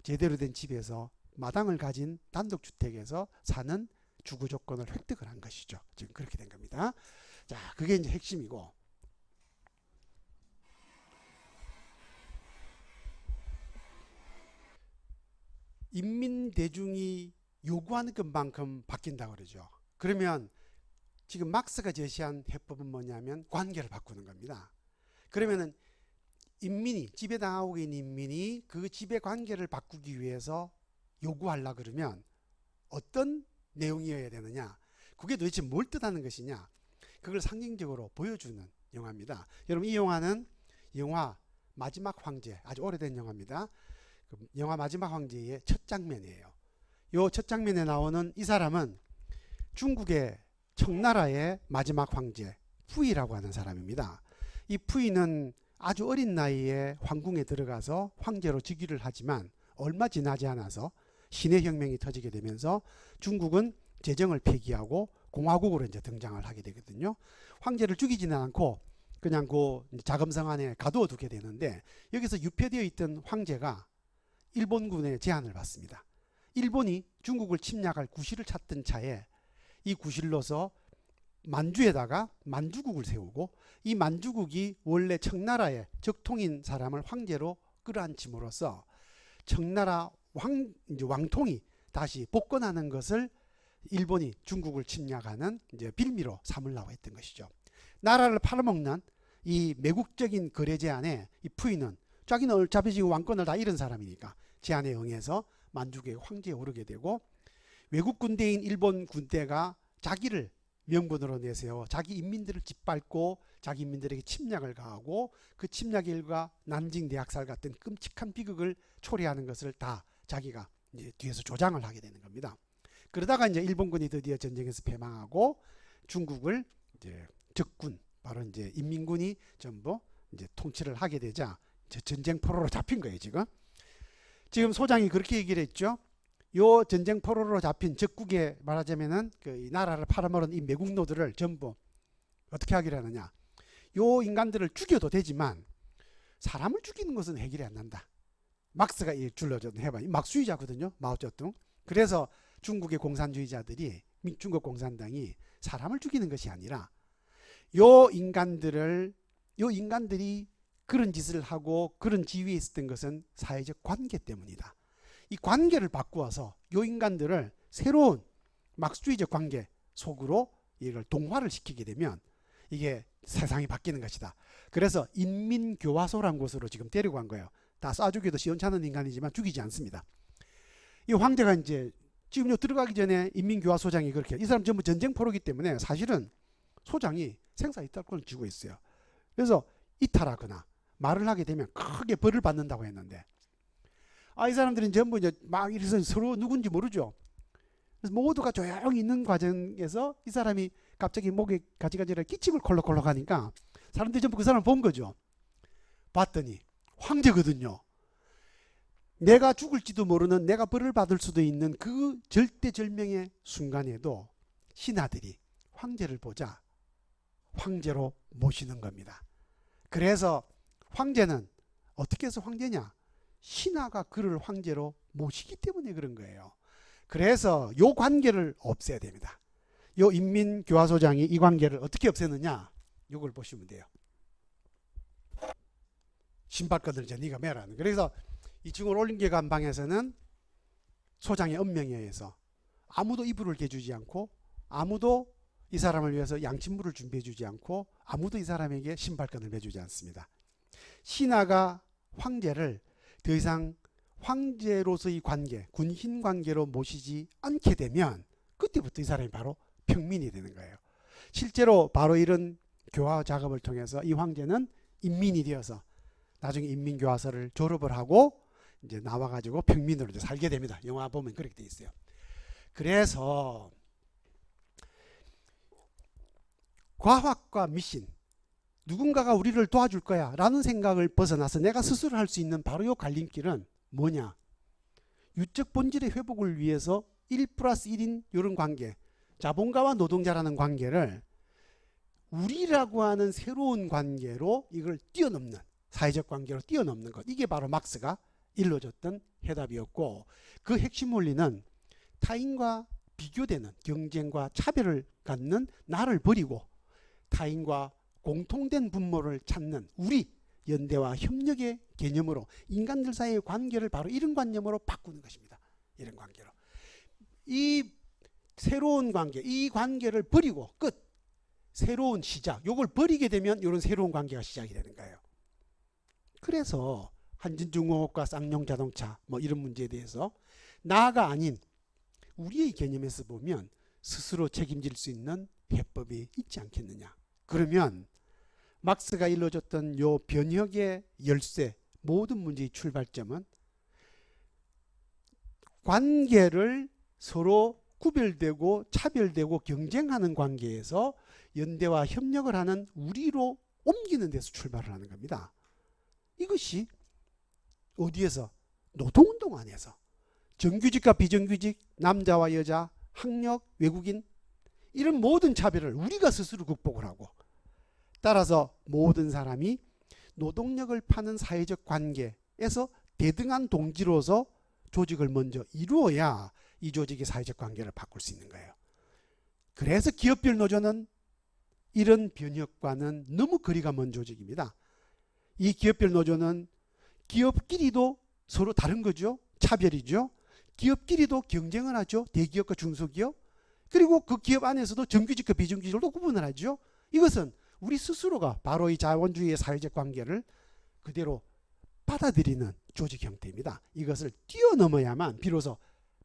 제대로 된 집에서, 마당을 가진 단독주택에서 사는 주거 조건을 획득을 한 것이죠. 지금 그렇게 된 겁니다. 자, 그게 이제 핵심이고, 인민대중이 요구하는 것만큼 바뀐다고 그러죠. 그러면 지금 막스가 제시한 해법은 뭐냐면 관계를 바꾸는 겁니다. 그러면은 인민이, 지배당하고 있는 인민이 그 지배 관계를 바꾸기 위해서 요구하려 그러면 어떤 내용이어야 되느냐, 그게 도대체 뭘 뜻하는 것이냐, 그걸 상징적으로 보여주는 영화입니다. 여러분, 이 영화는 영화 마지막 황제, 아주 오래된 영화입니다. 영화 마지막 황제의 첫 장면이에요. 요 첫 장면에 나오는 이 사람은 중국의 청나라의 마지막 황제 푸이라고 하는 사람입니다. 이 푸이는 아주 어린 나이에 황궁에 들어가서 황제로 즉위를 하지만 얼마 지나지 않아서 신해혁명이 터지게 되면서 중국은 제정을 폐기하고 공화국으로 이제 등장을 하게 되거든요. 황제를 죽이지는 않고 그냥 그 자금성 안에 가두어 두게 되는데, 여기서 유폐되어 있던 황제가 일본군의 제안을 받습니다. 일본이 중국을 침략할 구실을 찾던 차에 이 구실로서 만주에다가 만주국을 세우고, 이 만주국이 원래 청나라의 적통인 사람을 황제로 끌어안침으로써 청나라 왕통이 다시 복권하는 것을 일본이 중국을 침략하는 이제 빌미로 삼으려고 했던 것이죠. 나라를 팔아먹는 이 매국적인 거래 제안에 이 푸이는 자기는 어차피 지금 왕권을 다 잃은 사람이니까 제안에 응해서 만주국의 황제에 오르게 되고, 외국 군대인 일본 군대가 자기를 명분으로 내세워 자기 인민들을 짓밟고 자기 인민들에게 침략을 가하고, 그 침략 일과 난징 대학살 같은 끔찍한 비극을 초래하는 것을 다 자기가 이제 뒤에서 조장을 하게 되는 겁니다. 그러다가 이제 일본군이 드디어 전쟁에서 패망하고 중국을 이제 적군, 바로 이제 인민군이 전부 이제 통치를 하게 되자 이제 전쟁 포로로 잡힌 거예요. 지금 소장이 그렇게 얘기를 했죠. 요 전쟁 포로로 잡힌 적국에 말하자면은 그 나라를 팔아먹은 이 매국노들을 전부 어떻게 하기로 하느냐. 요 인간들을 죽여도 되지만 사람을 죽이는 것은 해결이 안 난다. 막스가 이 줄러졌던 해봐. 막수의자거든요, 마오쩌둥. 그래서 중국의 공산주의자들이, 중국 공산당이 사람을 죽이는 것이 아니라 요 인간들이 그런 짓을 하고 그런 지위에 있었던 것은 사회적 관계 때문이다. 이 관계를 바꾸어서 요 인간들을 새로운 막수주의적 관계 속으로 이걸 동화를 시키게 되면 이게 세상이 바뀌는 것이다. 그래서 인민교화소라는 곳으로 지금 데리고 간 거예요. 다 쏴주기도 시원찮은 인간이지만 죽이지 않습니다. 이 황제가 이제 지금 들어가기 전에 인민교화소장이 그렇게, 이 사람 전부 전쟁 포로기 때문에 사실은 소장이 생사이탈권을 쥐고 있어요. 그래서 이탈하거나 말을 하게 되면 크게 벌을 받는다고 했는데, 이 사람들은 전부 이제 막 이래서 서로 누군지 모르죠. 그래서 모두가 조용히 있는 과정에서 이 사람이 갑자기 목에 가지가지를 기침을 콜록콜록 하니까 사람들이 전부 그 사람을 본 거죠. 봤더니 황제거든요. 내가 죽을지도 모르는, 내가 벌을 받을 수도 있는 그 절대절명의 순간에도 신하들이 황제를 보자 황제로 모시는 겁니다. 그래서 황제는 어떻게 해서 황제냐? 신하가 그를 황제로 모시기 때문에 그런 거예요. 그래서 요 관계를 없애야 됩니다. 요 인민교화소장이 이 관계를 어떻게 없애느냐? 요걸 보시면 돼요. 신발끈을 이제 네가 매라는. 그래서 이 증오를 올림픽 감방에서는 소장의 엄명에 의해서 아무도 이불을 개주지 않고, 아무도 이 사람을 위해서 양침물을 준비해 주지 않고, 아무도 이 사람에게 신발끈을 매주지 않습니다. 신하가 황제를 더 이상 황제로서의 관계, 군신 관계로 모시지 않게 되면 그때부터 이 사람이 바로 평민이 되는 거예요. 실제로 바로 이런 교화 작업을 통해서 이 황제는 인민이 되어서 나중에 인민교화서를 졸업을 하고 이제 나와가지고 평민으로 이제 살게 됩니다. 영화 보면 그렇게 돼 있어요. 그래서 과학과 미신, 누군가가 우리를 도와줄 거야 라는 생각을 벗어나서 내가 스스로 할 수 있는 바로 이 갈림길은 뭐냐? 유적 본질의 회복을 위해서 1+1인 이런 관계, 자본가와 노동자라는 관계를 우리라고 하는 새로운 관계로 이걸 뛰어넘는, 사회적 관계로 뛰어넘는 것, 이게 바로 막스가 일러줬던 해답이었고, 그 핵심 원리는 타인과 비교되는 경쟁과 차별을 갖는 나를 버리고 타인과 공통된 분모를 찾는 우리, 연대와 협력의 개념으로 인간들 사이의 관계를 바로 이런 관념으로 바꾸는 것입니다. 이런 관계로. 이 새로운 관계, 이 관계를 버리고 끝. 새로운 시작. 요걸 버리게 되면 이런 새로운 관계가 시작이 되는 거예요. 그래서 한진중공업과 쌍용자동차 뭐 이런 문제에 대해서 나가 아닌 우리의 개념에서 보면 스스로 책임질 수 있는 해법이 있지 않겠느냐. 그러면 막스가 일러줬던 요 변혁의 열쇠, 모든 문제의 출발점은 관계를 서로 구별되고 차별되고 경쟁하는 관계에서 연대와 협력을 하는 우리로 옮기는 데서 출발을 하는 겁니다. 이것이 어디에서? 노동운동 안에서. 정규직과 비정규직, 남자와 여자, 학력, 외국인 이런 모든 차별을 우리가 스스로 극복을 하고, 따라서 모든 사람이 노동력을 파는 사회적 관계에서 대등한 동지로서 조직을 먼저 이루어야 이 조직의 사회적 관계를 바꿀 수 있는 거예요. 그래서 기업별 노조는 이런 변혁과는 너무 거리가 먼 조직입니다. 이 기업별 노조는 기업끼리도 서로 다른 거죠. 차별이죠. 기업끼리도 경쟁을 하죠. 대기업과 중소기업. 그리고 그 기업 안에서도 정규직과 비정규직으로 구분을 하죠. 이것은 우리 스스로가 바로 이 자본주의의 사회적 관계를 그대로 받아들이는 조직 형태입니다. 이것을 뛰어넘어야만 비로소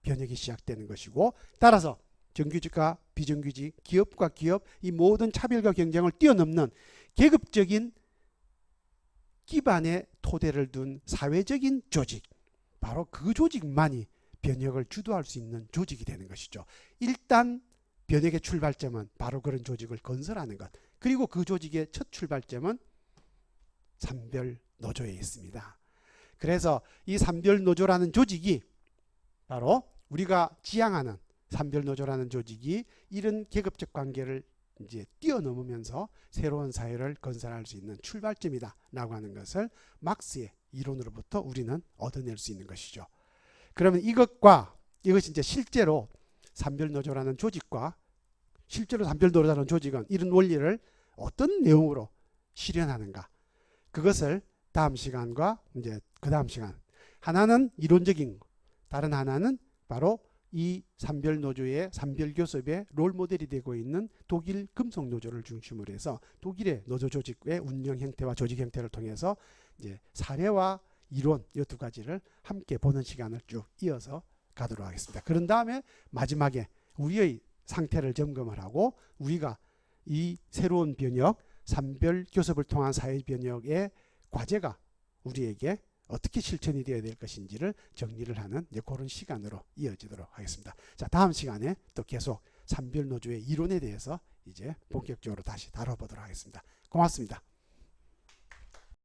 변혁이 시작되는 것이고, 따라서 정규직과 비정규직, 기업과 기업 이 모든 차별과 경쟁을 뛰어넘는 계급적인 기반의 토대를 둔 사회적인 조직, 바로 그 조직만이 변혁을 주도할 수 있는 조직이 되는 것이죠. 일단 변혁의 출발점은 바로 그런 조직을 건설하는 것, 그리고 그 조직의 첫 출발점은 삼별노조에 있습니다. 그래서 이 삼별노조라는 조직이 바로 우리가 지향하는 삼별노조라는 조직이 이런 계급적 관계를 이제 뛰어넘으면서 새로운 사회를 건설할 수 있는 출발점이다 라고 하는 것을 막스의 이론으로부터 우리는 얻어낼 수 있는 것이죠. 그러면 이것이 이제 실제로 삼별노조라는 조직과 실제로 삼별노조라는 조직은 이런 원리를 어떤 내용으로 실현하는가, 그것을 다음 시간과 이제 그 다음 시간, 하나는 이론적인 거, 다른 하나는 바로 이 삼별노조의 삼별교섭의 롤모델이 되고 있는 독일 금속노조를 중심으로 해서 독일의 노조 조직의 운영 형태와 조직 형태를 통해서 이제 사례와 이론 이 두 가지를 함께 보는 시간을 쭉 이어서 가도록 하겠습니다. 그런 다음에 마지막에 우리의 상태를 점검을 하고 우리가 이 새로운 변혁, 삼별교섭을 통한 사회 변혁의 과제가 우리에게 어떻게 실천이 되어야 될 것인지를 정리를 하는 그런 시간으로 이어지도록 하겠습니다. 자, 다음 시간에 또 계속 삼별노조의 이론에 대해서 이제 본격적으로 다시 다뤄보도록 하겠습니다. 고맙습니다.